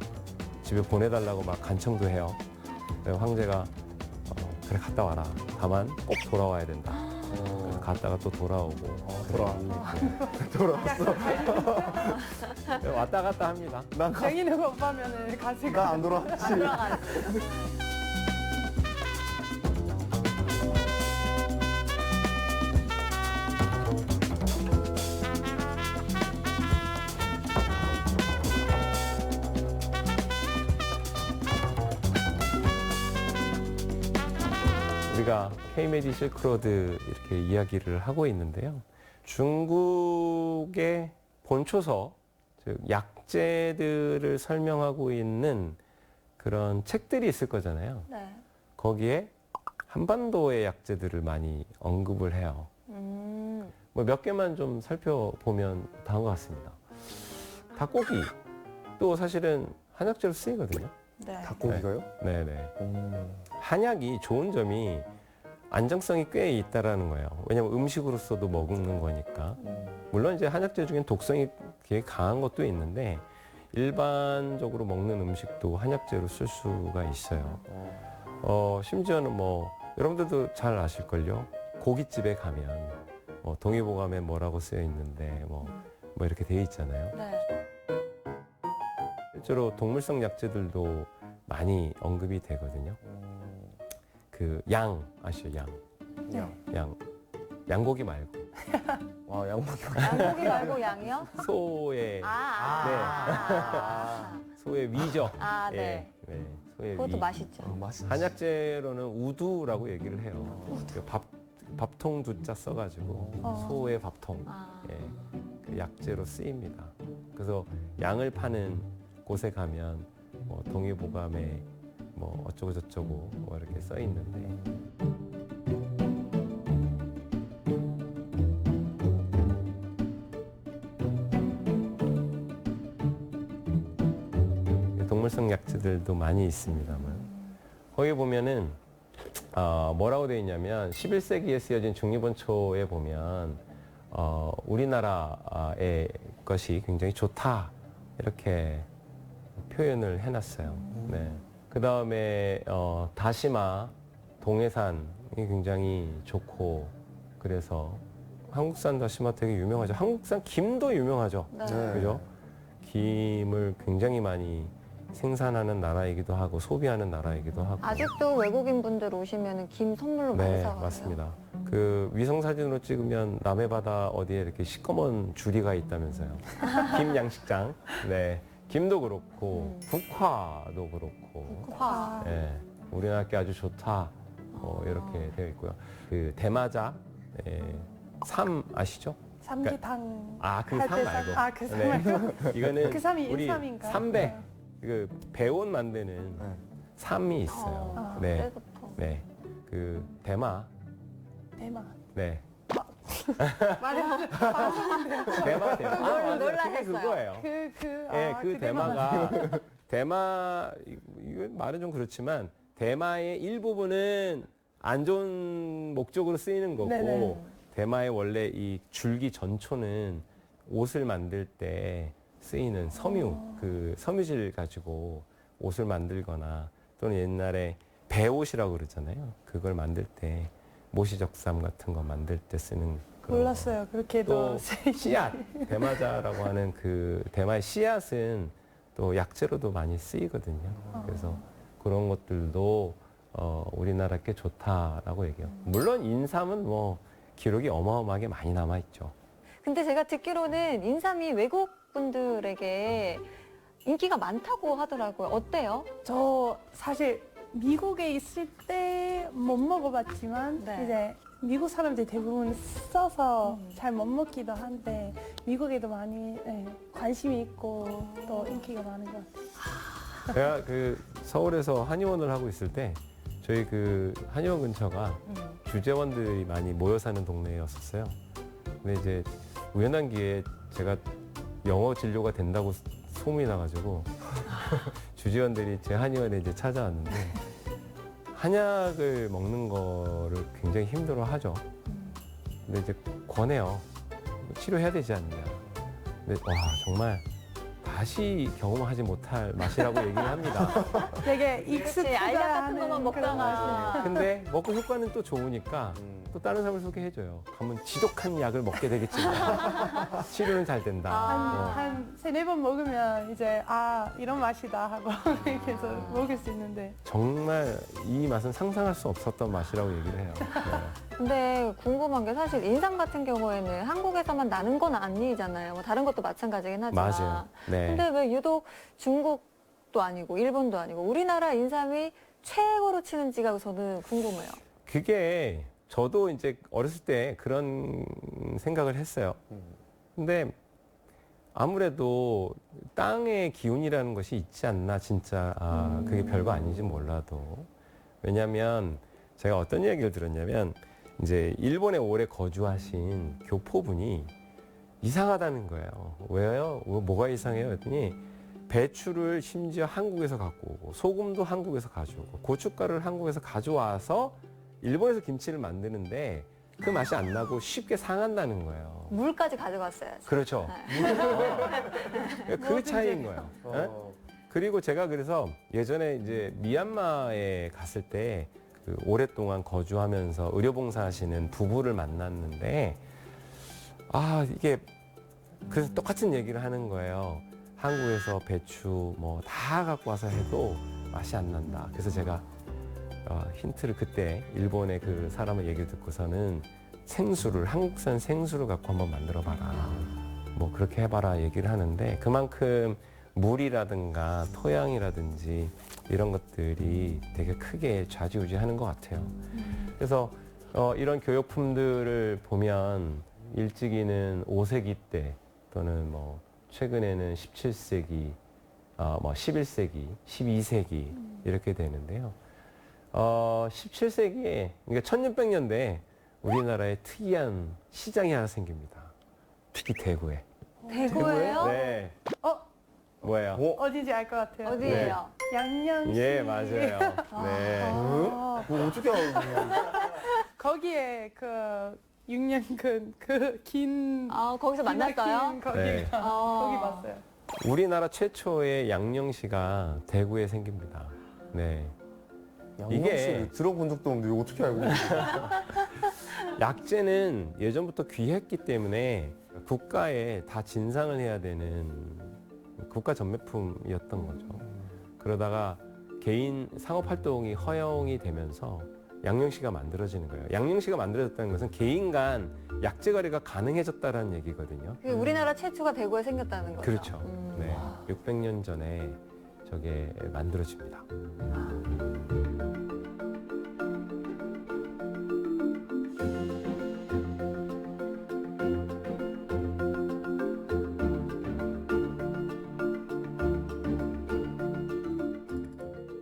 [SPEAKER 4] 집에 보내달라고 막 간청도 해요. 황제가 그래 갔다 와라. 다만 꼭 돌아와야 된다. 그래서 갔다가 또 돌아오고
[SPEAKER 2] 돌아왔네.
[SPEAKER 4] 돌아왔어. 왔다 갔다 합니다.
[SPEAKER 3] 생일을 오빠면은 가지고.
[SPEAKER 2] 나 안 돌아왔지.
[SPEAKER 4] 우리가 K-메디 실크로드 이렇게 이야기를 하고 있는데요. 중국의 본초서, 즉 약재들을 설명하고 있는 그런 책들이 있을 거잖아요.
[SPEAKER 1] 네.
[SPEAKER 4] 거기에 한반도의 약재들을 많이 언급을 해요. 뭐 몇 개만 좀 살펴보면 다음 것 같습니다. 닭고기, 또 사실은 한약재로 쓰이거든요.
[SPEAKER 1] 네.
[SPEAKER 2] 닭고기가요?
[SPEAKER 4] 네네. 한약이 좋은 점이 안정성이 꽤 있다라는 거예요. 왜냐하면 음식으로서도 먹는 거니까. 물론 이제 한약재 중엔 독성이 되게 강한 것도 있는데 일반적으로 먹는 음식도 한약재로 쓸 수가 있어요. 심지어는 뭐 여러분들도 잘 아실걸요. 고깃집에 가면 동의보감에 뭐라고 쓰여 있는데 뭐 이렇게 돼 있잖아요.
[SPEAKER 1] 네.
[SPEAKER 4] 실제로 동물성 약재들도 많이 언급이 되거든요. 그 양 아시죠? 양고기 말고
[SPEAKER 2] 와, 양고기.
[SPEAKER 1] 양고기 말고 양이요?
[SPEAKER 4] 소의 소의 위죠.
[SPEAKER 1] 네.
[SPEAKER 4] 네, 소의
[SPEAKER 1] 그것도
[SPEAKER 4] 위.
[SPEAKER 1] 맛있죠.
[SPEAKER 2] 맛있지.
[SPEAKER 4] 한약재로는 우두라고 얘기를 해요. 그 밥통 두자 써가지고 소의 밥통. 예, 그 약재로 쓰입니다. 그래서 양을 파는 곳에 가면 뭐 동의보감에 뭐 어쩌고 저쩌고 뭐 이렇게 써 있는데 동물성 약재들도 많이 있습니다만 거기 보면은 뭐라고 되어 있냐면 11세기에 쓰여진 중리본초에 보면 우리나라의 것이 굉장히 좋다 이렇게 표현을 해놨어요. 네. 그 다음에 다시마, 동해산이 굉장히 좋고 그래서 한국산 다시마 되게 유명하죠. 한국산 김도 유명하죠.
[SPEAKER 1] 네.
[SPEAKER 4] 그죠? 김을 굉장히 많이 생산하는 나라이기도 하고 소비하는 나라이기도 하고.
[SPEAKER 1] 아직도 외국인 분들 오시면 김 선물로 많이
[SPEAKER 4] 네,
[SPEAKER 1] 사가요.
[SPEAKER 4] 맞습니다. 그 위성 사진으로 찍으면 남해 바다 어디에 이렇게 시꺼먼 주리가 있다면서요. 김 양식장. 네. 김도 그렇고 국화도 그렇고
[SPEAKER 1] 화.
[SPEAKER 4] 예, 우리나라 게 아주 좋다 이렇게 되어 있고요. 그 대마자 삼 아시죠?
[SPEAKER 3] 삼계탕.
[SPEAKER 4] 그
[SPEAKER 3] 할
[SPEAKER 4] 삼
[SPEAKER 3] 때
[SPEAKER 4] 말고.
[SPEAKER 3] 아, 그 삼
[SPEAKER 4] 네.
[SPEAKER 3] 말고.
[SPEAKER 4] 이거는
[SPEAKER 3] 그 삼이
[SPEAKER 4] 우리
[SPEAKER 3] 인삼인가?
[SPEAKER 4] 삼배 그 배옷 만드는
[SPEAKER 2] 네.
[SPEAKER 4] 삼이 있어요. 네,
[SPEAKER 1] 때부터.
[SPEAKER 4] 네, 그 대마,
[SPEAKER 3] 대마.
[SPEAKER 4] 네,
[SPEAKER 3] 말해.
[SPEAKER 4] 대마, 대마. 맞아요.
[SPEAKER 1] 놀라셨어요.
[SPEAKER 4] 그게 그거예요. 예, 그 대마가 대마 이건 말은 좀 그렇지만 대마의 일부분은 안 좋은 목적으로 쓰이는 거고
[SPEAKER 3] 네네.
[SPEAKER 4] 대마의 원래 이 줄기 전초는 옷을 만들 때 쓰이는 섬유 그 섬유질 가지고 옷을 만들거나 또는 옛날에 배옷이라고 그러잖아요. 그걸 만들 때 모시적삼 같은 거 만들 때 쓰는 그런
[SPEAKER 3] 몰랐어요. 그렇게도
[SPEAKER 4] 또 씨앗, 대마자라고 하는 그 대마의 씨앗은 또 약재로도 많이 쓰이거든요. 그래서 그런 것들도 우리나라 게 좋다라고 얘기해요. 물론 인삼은 뭐 기록이 어마어마하게 많이 남아 있죠.
[SPEAKER 1] 근데 제가 듣기로는 인삼이 외국 분들에게 인기가 많다고 하더라고요. 어때요?
[SPEAKER 3] 저 사실 미국에 있을 때 못 먹어봤지만
[SPEAKER 1] 네.
[SPEAKER 3] 이제 미국 사람들이 대부분 써서 잘 못 먹기도 한데 미국에도 많이 관심이 있고 또 인기가 많은 것 같아요.
[SPEAKER 4] 제가 그 서울에서 한의원을 하고 있을 때 저희 그 한의원 근처가 주재원들이 많이 모여 사는 동네였었어요. 근데 이제 우연한 기회에 제가 영어 진료가 된다고 소문이 나가지고 주재원들이 제 한의원에 이제 찾아왔는데 한약을 먹는 거를 굉장히 힘들어 하죠. 근데 이제 권해요. 치료해야 되지 않느냐. 근데 와, 정말 다시 경험하지 못할 맛이라고 얘기를 합니다.
[SPEAKER 3] 되게
[SPEAKER 1] 그렇지,
[SPEAKER 3] 익숙하다
[SPEAKER 1] 알약 같은
[SPEAKER 3] 하는
[SPEAKER 1] 것만
[SPEAKER 3] 그런
[SPEAKER 1] 먹다가.
[SPEAKER 4] 근데 먹고 효과는 또 좋으니까 또 다른 사람을 소개해줘요. 가면 지독한 약을 먹게 되겠지만 치료는 잘 된다.
[SPEAKER 3] 한 세네 번 먹으면 이제 이런 맛이다 하고 계속 먹을 수 있는데
[SPEAKER 4] 정말 이 맛은 상상할 수 없었던 맛이라고 얘기를 해요.
[SPEAKER 1] 근데 궁금한 게 사실 인삼 같은 경우에는 한국에서만 나는 건 아니잖아요. 뭐 다른 것도 마찬가지긴 하지만.
[SPEAKER 4] 맞아요. 네.
[SPEAKER 1] 근데 왜 유독 중국도 아니고 일본도 아니고 우리나라 인삼이 최고로 치는지가 저는 궁금해요.
[SPEAKER 4] 그게 저도 이제 어렸을 때 그런 생각을 했어요. 근데 아무래도 땅의 기운이라는 것이 있지 않나, 진짜. 그게 별거 아닌지 몰라도. 왜냐면 제가 어떤 이야기를 들었냐면 이제 일본에 오래 거주하신 교포분이 이상하다는 거예요. 왜요? 뭐가 이상해요? 했더니 배추를 심지어 한국에서 갖고 오고 소금도 한국에서 가져오고 고춧가루를 한국에서 가져와서 일본에서 김치를 만드는데 그 맛이 안 나고 쉽게 상한다는 거예요.
[SPEAKER 1] 물까지 가져갔어야지.
[SPEAKER 4] 그렇죠. 그 차이인 거예요. 예? 그리고 제가 그래서 예전에 이제 미얀마에 갔을 때 그 오랫동안 거주하면서 의료봉사하시는 부부를 만났는데 이게 그래서 똑같은 얘기를 하는 거예요. 한국에서 배추 뭐 다 갖고 와서 해도 맛이 안 난다. 그래서 제가 힌트를 그때 일본의 그 사람의 얘기를 듣고서는 생수를 한국산 생수를 갖고 한번 만들어 봐라. 뭐 그렇게 해봐라 얘기를 하는데 그만큼 물이라든가 토양이라든지 이런 것들이 되게 크게 좌지우지하는 것 같아요. 그래서 이런 교육품들을 보면 일찍이는 5세기 때 또는 뭐 최근에는 17세기, 뭐 11세기, 12세기 이렇게 되는데요. 17세기에 그러니까 1600년대에 우리나라에 특이한 시장이 하나 생깁니다. 특히 대구에.
[SPEAKER 1] 대구예요?
[SPEAKER 4] 네. 뭐예요?
[SPEAKER 3] 어딘지 알 것 같아요.
[SPEAKER 1] 어디예요?
[SPEAKER 3] 양양시.
[SPEAKER 4] 예, 맞아요. 네.
[SPEAKER 2] 그거 어떻게 알고
[SPEAKER 3] 거기에 그 6년 그긴
[SPEAKER 1] 거기서 만났어요?
[SPEAKER 3] 거기
[SPEAKER 4] 네.
[SPEAKER 3] 거기 봤어요.
[SPEAKER 4] 우리나라 최초의 양령시가 대구에 생깁니다. 네.
[SPEAKER 2] 양양씨 들어본 적도 없는데 이거 어떻게 알고
[SPEAKER 4] 약재는 예전부터 귀했기 때문에 국가에 다 진상을 해야 되는 국가 전매품이었던 거죠. 그러다가 개인 상업 활동이 허용이 되면서 양령시가 만들어지는 거예요. 양령시가 만들어졌다는 것은 개인 간 약재 거래가 가능해졌다는 얘기거든요.
[SPEAKER 1] 그게 우리나라 최초가 대구에 생겼다는 거죠.
[SPEAKER 4] 그렇죠. 네. 600년 전에 저게 만들어집니다.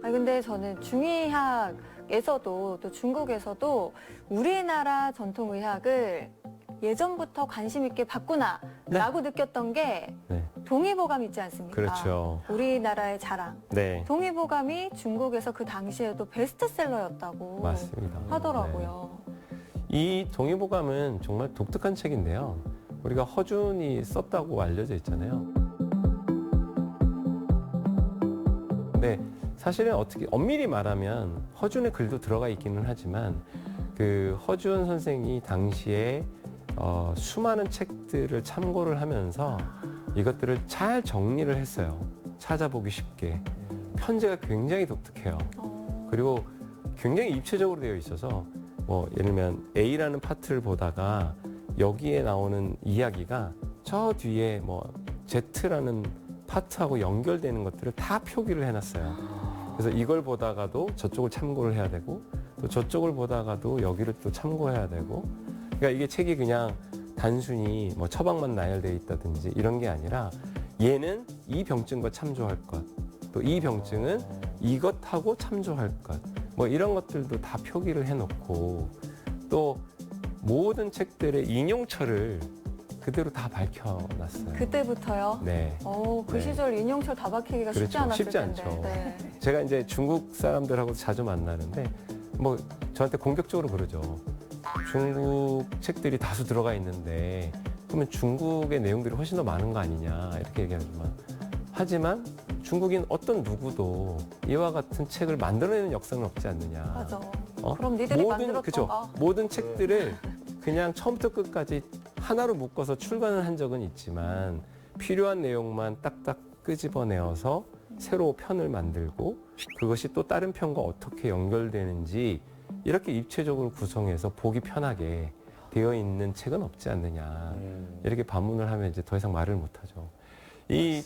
[SPEAKER 1] 근데 저는 중의학에서도 또 중국에서도 우리나라 전통의학을 예전부터 관심 있게 봤구나라고 느꼈던 게
[SPEAKER 4] 네.
[SPEAKER 1] 동의보감 있지 않습니까?
[SPEAKER 4] 그렇죠.
[SPEAKER 1] 우리나라의 자랑.
[SPEAKER 4] 네.
[SPEAKER 1] 동의보감이 중국에서 그 당시에도 베스트셀러였다고
[SPEAKER 4] 맞습니다.
[SPEAKER 1] 하더라고요.
[SPEAKER 4] 이 동의보감은 정말 독특한 책인데요. 우리가 허준이 썼다고 알려져 있잖아요. 근데 사실은 어떻게 엄밀히 말하면 허준의 글도 들어가 있기는 하지만 그 허준 선생이 당시에 수많은 책들을 참고를 하면서 이것들을 잘 정리를 했어요. 찾아보기 쉽게. 편제가 굉장히 독특해요. 그리고 굉장히 입체적으로 되어 있어서 뭐 예를 들면 A라는 파트를 보다가 여기에 나오는 이야기가 저 뒤에 뭐 Z라는 파트하고 연결되는 것들을 다 표기를 해놨어요. 그래서 이걸 보다가도 저쪽을 참고를 해야 되고 또 저쪽을 보다가도 여기를 또 참고해야 되고 그러니까 이게 책이 그냥 단순히 뭐 처방만 나열되어 있다든지 이런 게 아니라 얘는 이 병증과 참조할 것, 또 이 병증은 이것하고 참조할 것, 뭐 이런 것들도 다 표기를 해놓고 또 모든 책들의 인용처를 그대로 다 밝혀놨어요.
[SPEAKER 1] 그때부터요?
[SPEAKER 4] 네.
[SPEAKER 1] 그
[SPEAKER 4] 네.
[SPEAKER 1] 시절 인용철 다 박히기가 쉽지
[SPEAKER 4] 그렇죠.
[SPEAKER 1] 않았을
[SPEAKER 4] 쉽지
[SPEAKER 1] 텐데.
[SPEAKER 4] 않죠.
[SPEAKER 1] 네.
[SPEAKER 4] 제가 이제 중국 사람들하고 자주 만나는데 뭐 저한테 공격적으로 그러죠. 중국 책들이 다수 들어가 있는데 그러면 중국의 내용들이 훨씬 더 많은 거 아니냐 이렇게 하지만 중국인 어떤 누구도 이와 같은 책을 만들어내는 역사는 없지 않느냐.
[SPEAKER 1] 맞아. 그럼 니들이 만들었던
[SPEAKER 4] 그죠.
[SPEAKER 1] 거.
[SPEAKER 4] 모든 책들을 그냥 처음부터 끝까지 하나로 묶어서 출간을 한 적은 있지만 필요한 내용만 딱딱 끄집어내어서 새로 편을 만들고 그것이 또 다른 편과 어떻게 연결되는지 이렇게 입체적으로 구성해서 보기 편하게 되어 있는 책은 없지 않느냐. 이렇게 반문을 하면 이제 더 이상 말을 못하죠. 이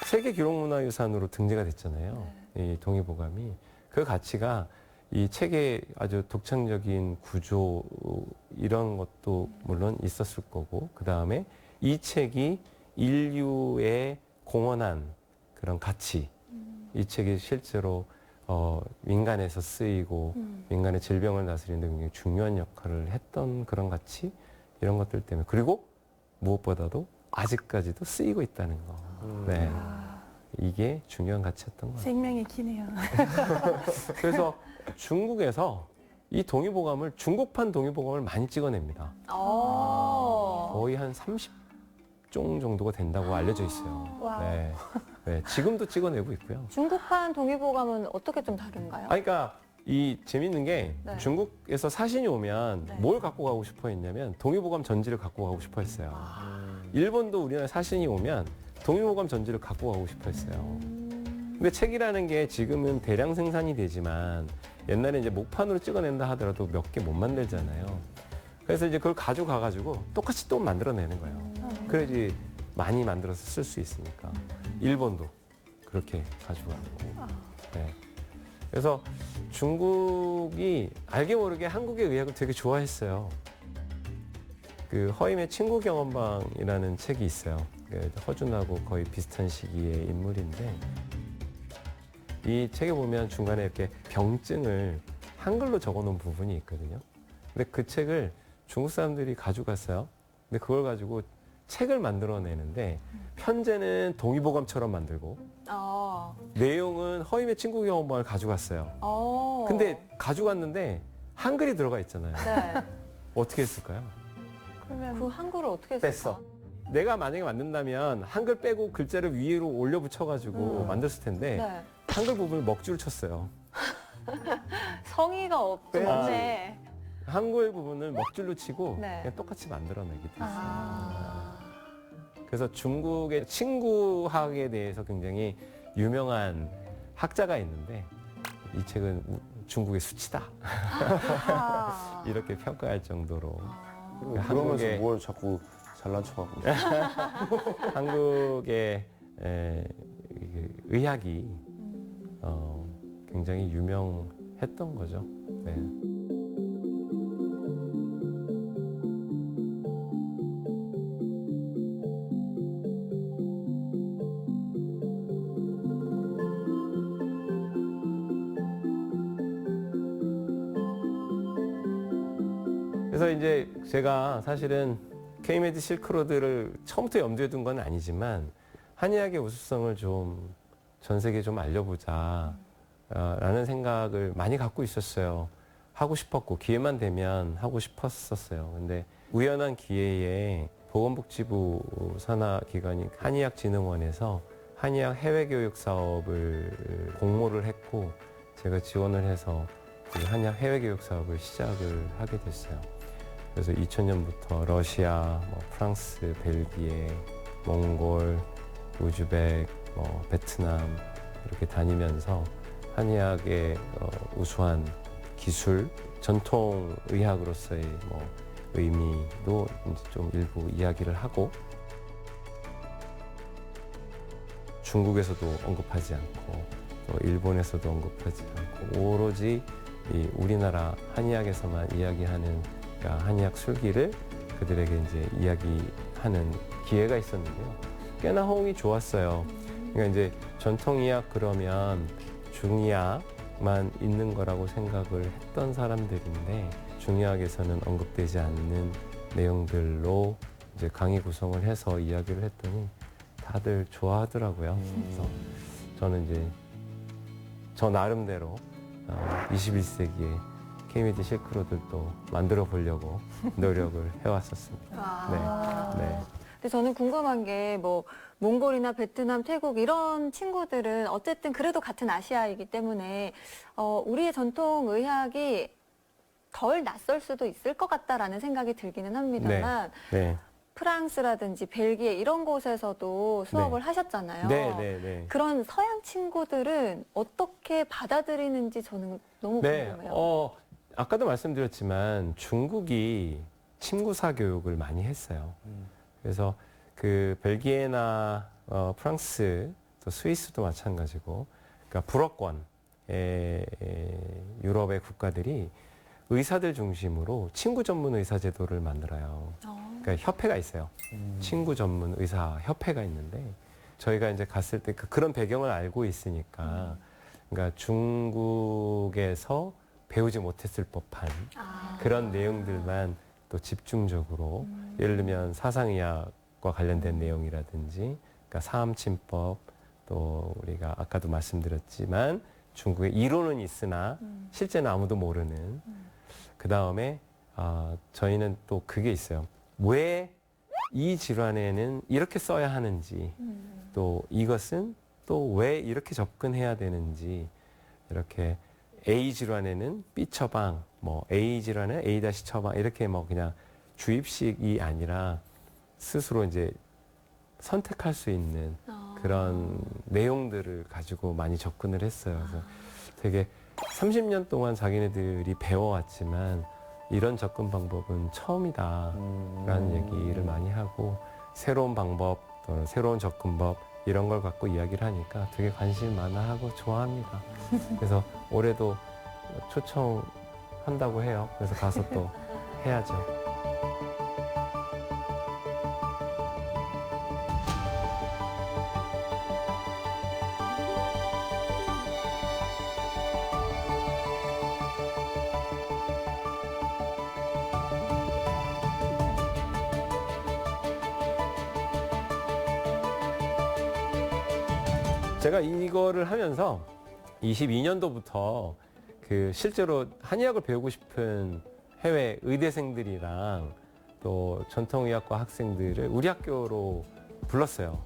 [SPEAKER 4] 세계 기록문화유산으로 등재가 됐잖아요. 이 동의보감이. 그 가치가 이 책의 아주 독창적인 구조 이런 것도 물론 있었을 거고 그 다음에 이 책이 인류에 공헌한 그런 가치 이 책이 실제로 민간에서 쓰이고 민간의 질병을 다스리는 데 굉장히 중요한 역할을 했던 그런 가치 이런 것들 때문에 그리고 무엇보다도 아직까지도 쓰이고 있다는 거. 네. 이게 중요한 가치였던 거예요.
[SPEAKER 3] 생명이 기네요.
[SPEAKER 4] 그래서 중국에서 이 동의보감을 중국판 동의보감을 많이 찍어냅니다. 거의 한 30종 정도가 된다고 알려져 있어요.
[SPEAKER 3] 와우.
[SPEAKER 4] 네. 네, 지금도 찍어내고 있고요.
[SPEAKER 1] 중국판 동의보감은 어떻게 좀 다른가요?
[SPEAKER 4] 그러니까 이 재밌는 게
[SPEAKER 1] 네.
[SPEAKER 4] 중국에서 사신이 오면
[SPEAKER 1] 네.
[SPEAKER 4] 뭘 갖고 가고 싶어 했냐면 동의보감 전지를 갖고 가고 싶어 했어요. 일본도 우리나라에 사신이 오면 동의보감 전지를 갖고 가고 싶어 했어요. 근데 책이라는 게 지금은 대량 생산이 되지만 옛날에 이제 목판으로 찍어낸다 하더라도 몇 개 못 만들잖아요. 그래서 이제 그걸 가져가가지고 똑같이 또 만들어내는 거예요. 그래야지 많이 만들어서 쓸 수 있으니까. 일본도 그렇게 가져가고. 네. 그래서 중국이 알게 모르게 한국의 의학을 되게 좋아했어요. 그 허임의 친구 경험방이라는 책이 있어요. 허준하고 거의 비슷한 시기의 인물인데 이 책에 보면 중간에 이렇게 병증을 한글로 적어놓은 부분이 있거든요. 근데 그 책을 중국 사람들이 가져갔어요. 근데 그걸 가지고 책을 만들어내는데 편제는 동의보감처럼 만들고 내용은 허임의 친구 경험방을 가져갔어요. 근데 가져갔는데 한글이 들어가 있잖아요.
[SPEAKER 1] 네.
[SPEAKER 4] 어떻게 했을까요?
[SPEAKER 3] 그러면
[SPEAKER 1] 그 한글을 어떻게 했을까?
[SPEAKER 2] 뺐어.
[SPEAKER 4] 내가 만약에 만든다면 한글 빼고 글자를 위로 올려 붙여가지고 만들었을 텐데
[SPEAKER 1] 네.
[SPEAKER 4] 한글 부분을 먹줄을 쳤어요.
[SPEAKER 1] 성의가 없네.
[SPEAKER 4] 한글 부분을 먹줄로 치고
[SPEAKER 1] 네.
[SPEAKER 4] 그냥 똑같이 만들어내게 돼 있어요. 그래서 중국의 친구학에 대해서 굉장히 유명한 학자가 있는데 이 책은 중국의 수치다
[SPEAKER 1] 아하.
[SPEAKER 4] 이렇게 평가할 정도로
[SPEAKER 2] 그러면서
[SPEAKER 4] 한국의-
[SPEAKER 2] 뭘 자꾸 잘난 척하고.
[SPEAKER 4] 한국의 의학이 굉장히 유명했던 거죠. 네. 그래서 이제 제가 사실은 K-메디 실크로드를 처음부터 염두에 둔 건 아니지만 한의학의 우수성을 좀 전 세계에 좀 알려보자 라는 생각을 많이 갖고 있었어요. 하고 싶었고 기회만 되면 하고 싶었었어요. 근데 우연한 기회에 보건복지부 산하기관인 한의학진흥원에서 한의학 해외교육 사업을 공모를 했고 제가 지원을 해서 그 한의학 해외교육 사업을 시작을 하게 됐어요. 그래서 2000년부터 러시아, 프랑스, 벨기에, 몽골, 우즈벡, 베트남 이렇게 다니면서 한의학의 우수한 기술, 전통 의학으로서의 의미도 이제 좀 일부 이야기를 하고 중국에서도 언급하지 않고 또 일본에서도 언급하지 않고 오로지 이 우리나라 한의학에서만 이야기하는 한의학 술기를 그들에게 이제 이야기하는 기회가 있었는데요. 꽤나 호응이 좋았어요. 그러니까 이제 전통의학 그러면 중의학만 있는 거라고 생각을 했던 사람들인데 중의학에서는 언급되지 않는 내용들로 이제 강의 구성을 해서 이야기를 했더니 다들 좋아하더라고요. 그래서 저는 이제 저 나름대로 21세기에 K-메디 실크로드도 만들어 보려고 노력을 해왔었습니다. 네. 네.
[SPEAKER 1] 근데 저는 궁금한 게 몽골이나 베트남, 태국 이런 친구들은 어쨌든 그래도 같은 아시아이기 때문에 우리의 전통 의학이 덜 낯설 수도 있을 것 같다라는 생각이 들기는 합니다만
[SPEAKER 4] 네.
[SPEAKER 1] 프랑스라든지 벨기에 이런 곳에서도 수업을 하셨잖아요.
[SPEAKER 4] 네.
[SPEAKER 1] 그런 서양 친구들은 어떻게 받아들이는지 저는 너무 궁금해요.
[SPEAKER 4] 아까도 말씀드렸지만 중국이 침구사 교육을 많이 했어요. 그래서 그 벨기에나 프랑스, 또 스위스도 마찬가지고, 그러니까 불어권의 유럽의 국가들이 의사들 중심으로 친구 전문 의사 제도를 만들어요. 그러니까 협회가 있어요. 친구 전문 의사 협회가 있는데 저희가 이제 갔을 때 그런 배경을 알고 있으니까, 그러니까 중국에서 배우지 못했을 법한 그런 내용들만 또 집중적으로 예를 들면 사상의학과 관련된 내용이라든지 그러니까 사암침법 또 우리가 아까도 말씀드렸지만 중국의 이론은 있으나 실제는 아무도 모르는 그 다음에 저희는 또 그게 있어요. 왜 이 질환에는 이렇게 써야 하는지 또 이것은 또 왜 이렇게 접근해야 되는지 이렇게 A 질환에는 B 처방, A 질환에 A 다시 처방 이렇게 그냥 주입식이 아니라 스스로 이제 선택할 수 있는 그런 내용들을 가지고 많이 접근을 했어요. 그래서 되게 30년 동안 자기네들이 배워왔지만 이런 접근 방법은 처음이다라는 얘기를 많이 하고 한의학의 방법 또는 새로운 접근법 이런 걸 갖고 이야기를 하니까 되게 관심 많아하고 좋아합니다. 그래서 올해도 초청한다고 해요. 그래서 가서 또 해야죠. 제가 이거를 하면서 22년도부터 그 실제로 한의학을 배우고 싶은 해외 의대생들이랑 또 전통의학과 학생들을 우리 학교로 불렀어요.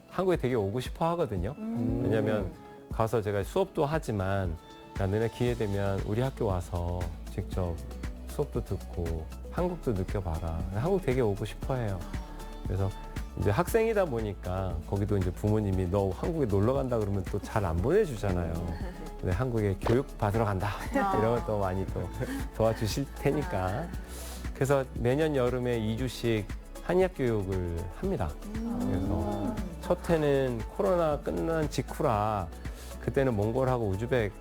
[SPEAKER 4] 한국에 되게 오고 싶어 하거든요. 왜냐하면 가서 제가 수업도 하지만 야, 너네 기회 되면 우리 학교 와서 직접 수업도 듣고 한국도 느껴봐라. 한국 되게 오고 싶어 해요. 그래서 이제 학생이다 보니까 거기도 이제 부모님이 너 한국에 놀러 간다 그러면 또 잘 안 보내주잖아요. 근데 한국에 교육 받으러 간다 이런 것도 많이 또 도와주실 테니까. 그래서 매년 여름에 2주씩 한의학 교육을 합니다. 그래서 첫 해는 코로나 끝난 직후라 그때는 몽골하고 우즈벡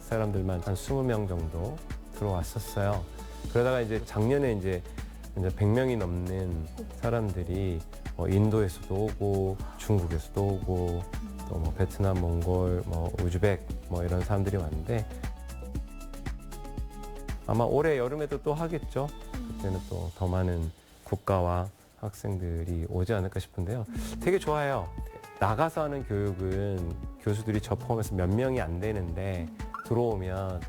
[SPEAKER 4] 사람들만 한 20명 정도 들어왔었어요. 그러다가 이제 작년에 이제 100명이 넘는 사람들이 인도에서도 오고 중국에서도 오고 또 뭐 베트남, 몽골, 뭐 우즈벡 뭐 이런 사람들이 왔는데 아마 올해 여름에도 또 하겠죠. 그때는 또 더 많은 국가와 학생들이 오지 않을까 싶은데요. 되게 좋아요. 나가서 하는 교육은 교수들이 저 포함해서 몇 명이 안 되는데 들어오면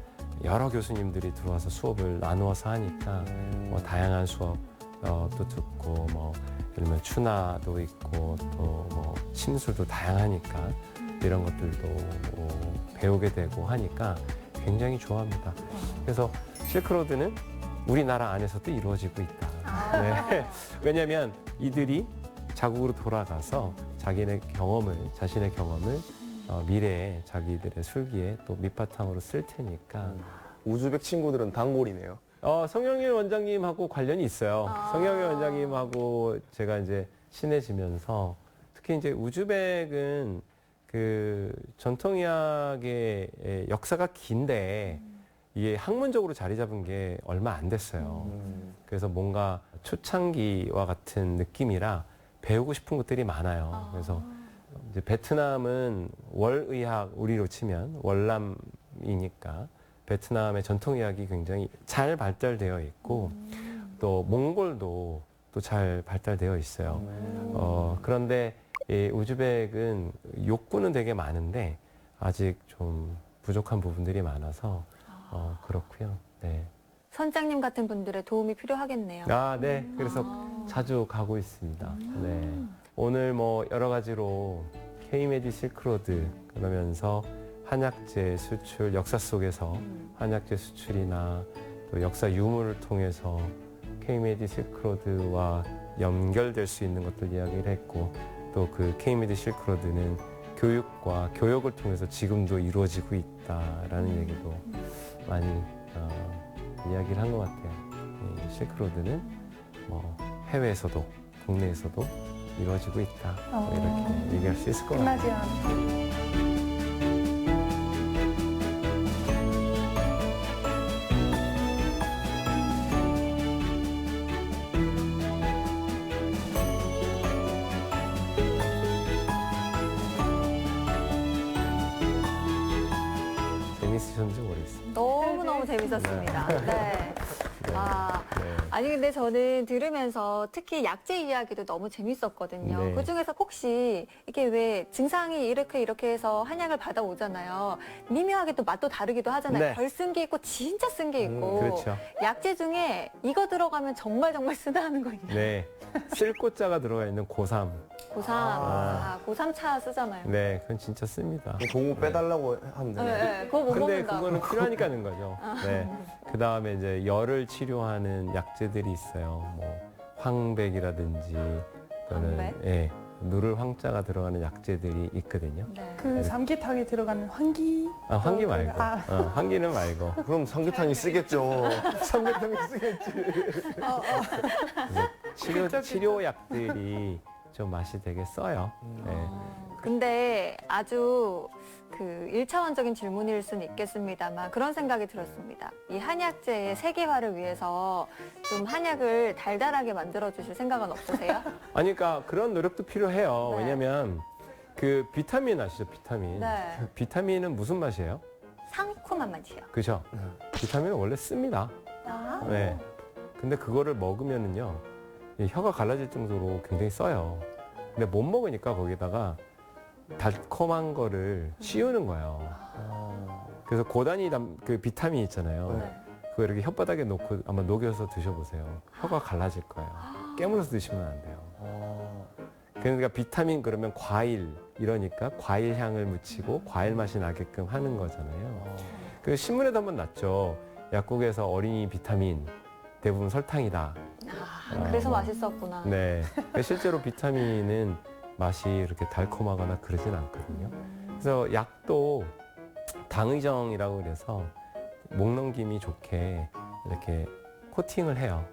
[SPEAKER 4] 여러 교수님들이 들어와서 수업을 나누어서 하니까 뭐 다양한 수업 또 듣고 뭐 예를 들면 추나도 있고 또 뭐 심술도 다양하니까 이런 것들도 배우게 되고 하니까 굉장히 좋아합니다. 그래서 실크로드는 우리나라 안에서도 이루어지고 있다. 네. 왜냐하면 이들이 자국으로 돌아가서 자신의 경험을 미래에 자기들의 술기에 또 밑바탕으로 쓸 테니까.
[SPEAKER 2] 우즈벡 친구들은 단골이네요.
[SPEAKER 4] 성영일 원장님하고 관련이 있어요. 성영일 원장님하고 제가 이제 친해지면서 특히 이제 우즈벡은 그 전통의학의 역사가 긴데 이게 학문적으로 자리 잡은 게 얼마 안 됐어요. 그래서 뭔가 초창기와 같은 느낌이라 배우고 싶은 것들이 많아요. 그래서 이제 베트남은 월의학, 우리로 치면 월남이니까 베트남의 전통의학이 굉장히 잘 발달되어 있고 또 몽골도 또 잘 발달되어 있어요. 그런데 이 우즈벡은 욕구는 되게 많은데 아직 좀 부족한 부분들이 많아서 그렇고요. 네.
[SPEAKER 1] 선장님 같은 분들의 도움이 필요하겠네요.
[SPEAKER 4] 네. 그래서 자주 가고 있습니다. 네. 오늘 뭐 여러 가지로 K-메디 실크로드 그러면서 한약재 수출 역사 속에서 한약재 수출이나 또 역사 유물을 통해서 K-메디 실크로드와 연결될 수 있는 것들 이야기를 했고 또 그 K-메디 실크로드는 교육과 교역을 통해서 지금도 이루어지고 있다라는 얘기도 많이 이야기를 한 것 같아요. 이 실크로드는 뭐 해외에서도 국내에서도 이루어지고 있다. 뭐 이렇게 얘기할 수 있을 것 같아요.
[SPEAKER 3] 끝나지 않아.
[SPEAKER 4] 재밌으셨는지 모르겠습니다.
[SPEAKER 1] 너무너무 재밌었습니다. 네. 아니 근데 저는 들으면서 특히 약재 이야기도 너무 재밌었거든요.
[SPEAKER 4] 네.
[SPEAKER 1] 그중에서 혹시 이게 왜 증상이 이렇게 해서 한약을 받아오잖아요. 미묘하게 또 맛도 다르기도 하잖아요.
[SPEAKER 4] 네.
[SPEAKER 1] 덜 쓴 게 있고 진짜 쓴 게 있고.
[SPEAKER 4] 그렇죠.
[SPEAKER 1] 약재 중에 이거 들어가면 정말 쓰다 하는 거 있나요?
[SPEAKER 4] 네. 쓸꽃자가 들어가 있는 고삼.
[SPEAKER 1] 고삼차 쓰잖아요.
[SPEAKER 4] 네, 그건 진짜 씁니다.
[SPEAKER 2] 동우 빼달라고 하면
[SPEAKER 1] 네,
[SPEAKER 2] 되네.
[SPEAKER 1] 네, 그거 못
[SPEAKER 4] 근데
[SPEAKER 1] 먹는다고.
[SPEAKER 4] 그거는 필요하니까 하는 거죠. 네. 그 다음에 이제 열을 치료하는 약재들이 있어요. 뭐 황백이라든지 또는
[SPEAKER 1] 황백?
[SPEAKER 4] 예, 누를 황자가 들어가는 약재들이 있거든요.
[SPEAKER 1] 네.
[SPEAKER 3] 그 삼계탕에 들어가는 환기.
[SPEAKER 4] 환기 말고.
[SPEAKER 3] 아.
[SPEAKER 4] 환기는 말고.
[SPEAKER 2] 그럼 삼계탕이 쓰겠죠. 삼계탕이 쓰겠지.
[SPEAKER 4] 치료약들이 좀 맛이 되게 써요. 네.
[SPEAKER 1] 근데 아주 그 1차원적인 질문일 수는 있겠습니다만 그런 생각이 들었습니다. 이 한약재의 세계화를 위해서 좀 한약을 달달하게 만들어 주실 생각은 없으세요?
[SPEAKER 4] 아니, 그러니까 그런 노력도 필요해요.
[SPEAKER 1] 네.
[SPEAKER 4] 왜냐면 그 비타민 아시죠? 비타민.
[SPEAKER 1] 네.
[SPEAKER 4] 비타민은 무슨 맛이에요?
[SPEAKER 1] 상큼한 맛이요.
[SPEAKER 4] 그죠? 비타민은 원래 씁니다.
[SPEAKER 1] 아,
[SPEAKER 4] 네. 근데 그거를 먹으면은요, 이 혀가 갈라질 정도로 굉장히 써요. 근데 못 먹으니까 거기다가 달콤한 거를 씌우는 거예요. 그래서 고단위 그 비타민 있잖아요.
[SPEAKER 1] 네.
[SPEAKER 4] 그거 이렇게 혓바닥에 놓고 한번 녹여서 드셔보세요. 혀가 갈라질 거예요. 깨물어서 드시면 안 돼요. 그러니까 비타민 그러면 과일 이러니까 과일 향을 묻히고 과일 맛이 나게끔 하는 거잖아요. 그 신문에도 한번 났죠. 약국에서 어린이 비타민 대부분 설탕이다.
[SPEAKER 1] 그래서 맛있었구나.
[SPEAKER 4] 네. 실제로 비타민은 맛이 이렇게 달콤하거나 그러진 않거든요. 그래서 약도 당의정이라고 그래서 목 넘김이 좋게 이렇게 코팅을 해요.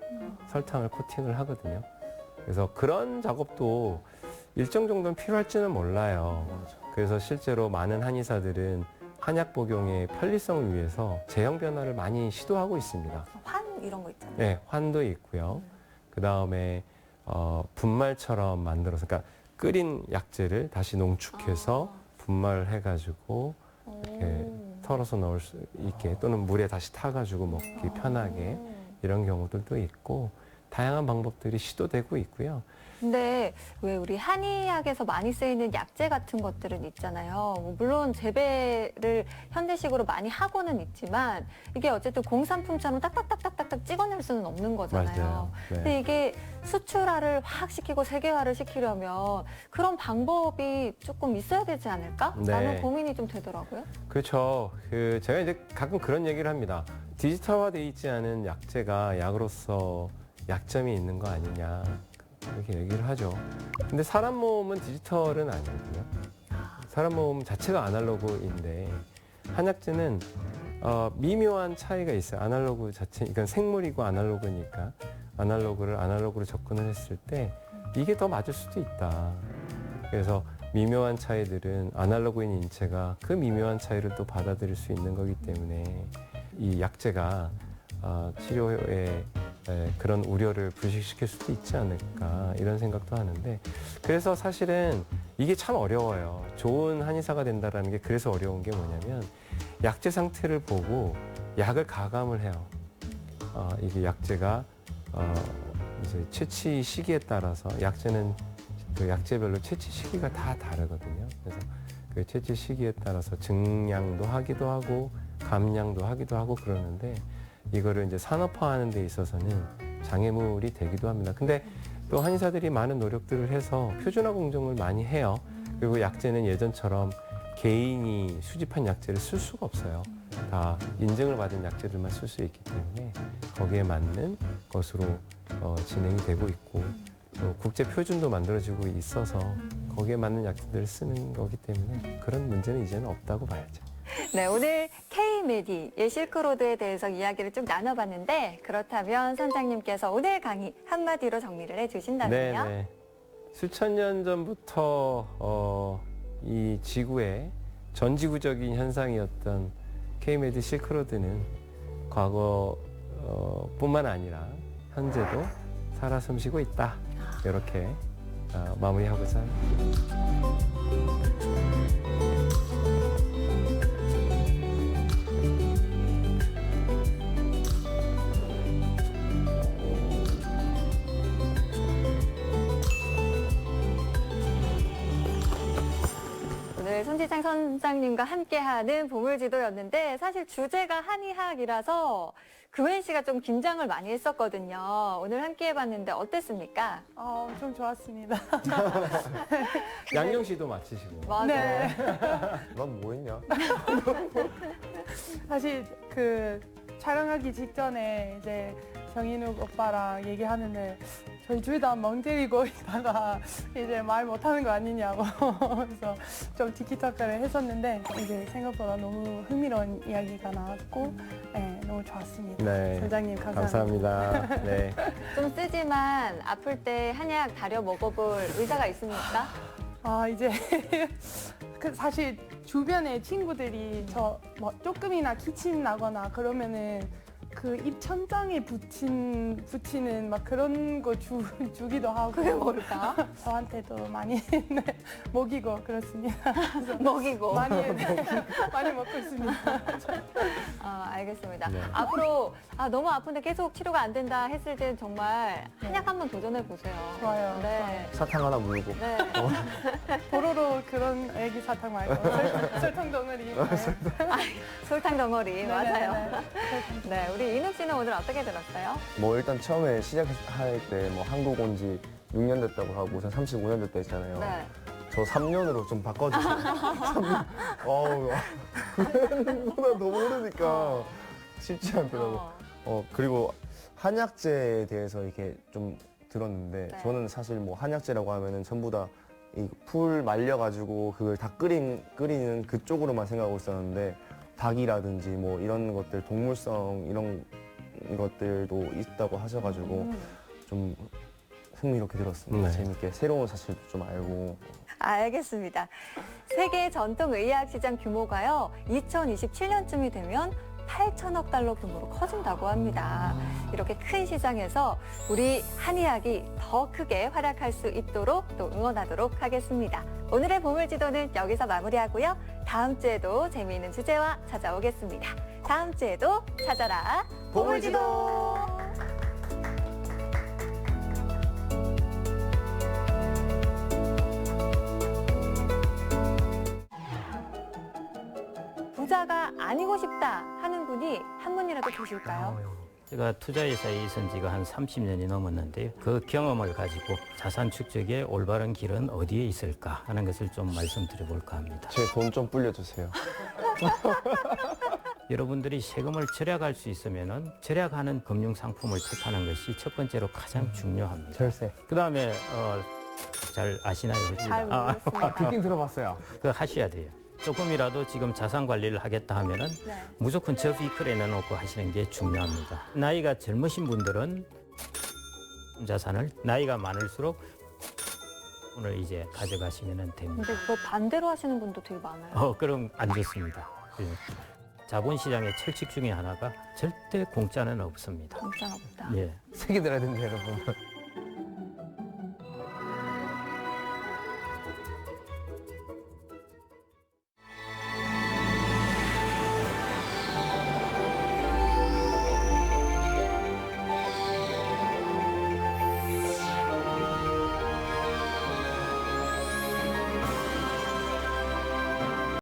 [SPEAKER 4] 설탕을 코팅을 하거든요. 그래서 그런 작업도 일정 정도는 필요할지는 몰라요. 그래서 실제로 많은 한의사들은 한약 복용의 편리성을 위해서 제형 변화를 많이 시도하고 있습니다.
[SPEAKER 1] 환 이런 거 있잖아요.
[SPEAKER 4] 네, 환도 있고요. 그 다음에 분말처럼 만들어서, 그러니까 끓인 약재를 다시 농축해서 분말을 해가지고 이렇게 털어서 넣을 수 있게, 또는 물에 다시 타가지고 먹기 편하게 이런 경우들도 있고 다양한 방법들이 시도되고 있고요.
[SPEAKER 1] 근데 왜 우리 한의학에서 많이 쓰이는 약재 같은 것들은 있잖아요. 뭐 물론 재배를 현대식으로 많이 하고는 있지만 이게 어쨌든 공산품처럼 딱딱딱딱딱딱 찍어낼 수는 없는 거잖아요.
[SPEAKER 4] 맞아요.
[SPEAKER 1] 근데
[SPEAKER 4] 네.
[SPEAKER 1] 이게 수출화를 확 시키고 세계화를 시키려면 그런 방법이 조금 있어야 되지 않을까?
[SPEAKER 4] 네.
[SPEAKER 1] 라는 고민이 좀 되더라고요.
[SPEAKER 4] 그렇죠. 제가 이제 가끔 그런 얘기를 합니다. 디지털화되어 있지 않은 약재가 약으로서 약점이 있는 거 아니냐, 이렇게 얘기를 하죠. 근데 사람 몸은 디지털은 아니거든요. 사람 몸 자체가 아날로그인데 한약재는 미묘한 차이가 있어요. 아날로그 자체, 그러니까 생물이고 아날로그니까 아날로그를 아날로그로 접근을 했을 때 이게 더 맞을 수도 있다. 그래서 미묘한 차이들은 아날로그인 인체가 그 미묘한 차이를 또 받아들일 수 있는 거기 때문에 이 약재가 치료에 그런 우려를 불식시킬 수도 있지 않을까, 이런 생각도 하는데, 그래서 사실은 이게 참 어려워요. 좋은 한의사가 된다라는 게 그래서 어려운 게 뭐냐면 약재 상태를 보고 약을 가감을 해요. 이게 약재가 이제 채취 시기에 따라서, 약재는 그 약재별로 채취 시기가 다 다르거든요. 그래서 그 채취 시기에 따라서 증량도 하기도 하고 감량도 하기도 하고 그러는데, 이거를 이제 산업화하는 데 있어서는 장애물이 되기도 합니다. 근데 또 한의사들이 많은 노력들을 해서 표준화 공정을 많이 해요. 그리고 약재는 예전처럼 개인이 수집한 약재를 쓸 수가 없어요. 다 인증을 받은 약재들만 쓸 수 있기 때문에 거기에 맞는 것으로 진행이 되고 있고, 또 국제 표준도 만들어지고 있어서 거기에 맞는 약재들을 쓰는 거기 때문에 그런 문제는 이제는 없다고 봐야죠.
[SPEAKER 1] 네, 오늘 K-메디의 실크로드에 대해서 이야기를 쭉 나눠봤는데, 그렇다면 선장님께서 오늘 강의 한마디로 정리를 해주신다면요?
[SPEAKER 4] 네. 수천 년 전부터 이 지구의 전지구적인 현상이었던 K-메디 실크로드는 과거 뿐만 아니라 현재도 살아 숨쉬고 있다. 이렇게 마무리하고자 합니다.
[SPEAKER 1] 오늘 손지창 선장님과 함께하는 보물지도였는데, 사실 주제가 한의학이라서 규현 씨가 좀 긴장을 많이 했었거든요. 오늘 함께해봤는데 어땠습니까?
[SPEAKER 3] 좀 좋았습니다.
[SPEAKER 4] 양경 씨도 마치시고.
[SPEAKER 1] 맞아요.
[SPEAKER 3] 네.
[SPEAKER 2] 난 뭐 했냐?
[SPEAKER 3] 사실 그 촬영하기 직전에 이제 정인욱 오빠랑 얘기하는데 저희 둘 다 멍 때리고 있다가 이제 말 못하는 거 아니냐고 그래서 좀 티키타카를 했었는데 이제 생각보다 너무 흥미로운 이야기가 나왔고 네, 너무 좋았습니다.
[SPEAKER 4] 네.
[SPEAKER 3] 선장님 감사합니다.
[SPEAKER 4] 감사합니다. 네.
[SPEAKER 1] 좀 쓰지만 아플 때 한약 다려 먹어볼 의사가 있습니까?
[SPEAKER 3] 이제 그 사실 주변에 친구들이 저 뭐 조금이나 기침 나거나 그러면은 그 입천장에 붙이는 막 그런 거 주기도 하고.
[SPEAKER 1] 그게 뭘까?
[SPEAKER 3] 저한테도 많이 네, 먹이고 그렇습니다. 그래서
[SPEAKER 1] 먹이고.
[SPEAKER 3] 많이 먹고 있습니다.
[SPEAKER 1] 알겠습니다.
[SPEAKER 4] 네.
[SPEAKER 1] 앞으로 너무 아픈데 계속 치료가 안 된다 했을 땐 정말 한약 한번 도전해 보세요.
[SPEAKER 3] 좋아요.
[SPEAKER 1] 네.
[SPEAKER 2] 사탕 하나 물고.
[SPEAKER 1] 네.
[SPEAKER 3] 보로로 그런 애기 사탕 말고 설탕 덩어리.
[SPEAKER 1] 설탕 덩어리
[SPEAKER 3] 네,
[SPEAKER 1] 맞아요.
[SPEAKER 3] 네, 네.
[SPEAKER 1] 네, 우리 인욱 씨는 오늘 어떻게 들었어요?
[SPEAKER 2] 뭐 일단 처음에 시작할 때 뭐 한국 온 지 6년 됐다고 하고 저 35년 됐다 했잖아요.
[SPEAKER 1] 네.
[SPEAKER 2] 저 3년으로 좀 바꿔주세요. 3년. 어우, 9년보다 너무 오르니까 쉽지 않더라고. 그리고 한약재에 대해서 이렇게 좀 들었는데
[SPEAKER 1] 네.
[SPEAKER 2] 저는 사실 뭐 한약재라고 하면은 전부 다 이 풀 말려가지고 그걸 다 끓이는 그쪽으로만 생각하고 있었는데 닭이라든지 뭐 이런 것들 동물성 이런 것들도 있다고 하셔가지고 좀 흥미롭게 들었습니다.
[SPEAKER 4] 네.
[SPEAKER 2] 재밌게 새로운 사실도 좀 알고.
[SPEAKER 1] 알겠습니다. 세계 전통 의학 시장 규모가요, 2027년쯤이 되면 8천억 달러 규모로 커진다고 합니다. 이렇게 큰 시장에서 우리 한의학이 더 크게 활약할 수 있도록 또 응원하도록 하겠습니다. 오늘의 보물지도는 여기서 마무리하고요. 다음 주에도 재미있는 주제와 찾아오겠습니다. 다음 주에도 찾아라 보물지도. 부자가 아니고 싶다 하는 분이 한 분이라도 계실까요?
[SPEAKER 5] 제가 투자회사에 있은 지가 한 30년이 넘었는데요. 그 경험을 가지고 자산 축적의 올바른 길은 어디에 있을까 하는 것을 좀 말씀드려볼까 합니다.
[SPEAKER 2] 제 돈 좀 불려주세요.
[SPEAKER 5] 여러분들이 세금을 절약할 수 있으면 절약하는 금융 상품을 택하는 것이 첫 번째로 가장 중요합니다.
[SPEAKER 6] 절세.
[SPEAKER 5] 그 다음에 잘 아시나요?
[SPEAKER 1] 잘 모르겠습니다.
[SPEAKER 6] 듣긴 들어봤어요.
[SPEAKER 5] 그거 하셔야 돼요. 조금이라도 지금 자산 관리를 하겠다 하면은
[SPEAKER 1] 네.
[SPEAKER 5] 무조건 저 비클에 넣어놓고 하시는 게 중요합니다. 나이가 젊으신 분들은 자산을, 나이가 많을수록 오늘 이제 가져가시면 됩니다.
[SPEAKER 1] 근데 그거 반대로 하시는 분도 되게 많아요.
[SPEAKER 5] 그럼 안 좋습니다. 예. 자본시장의 철칙 중에 하나가 절대 공짜는 없습니다.
[SPEAKER 1] 진짜 없다.
[SPEAKER 5] 예.
[SPEAKER 6] 세게 들어야 됩니다, 여러분.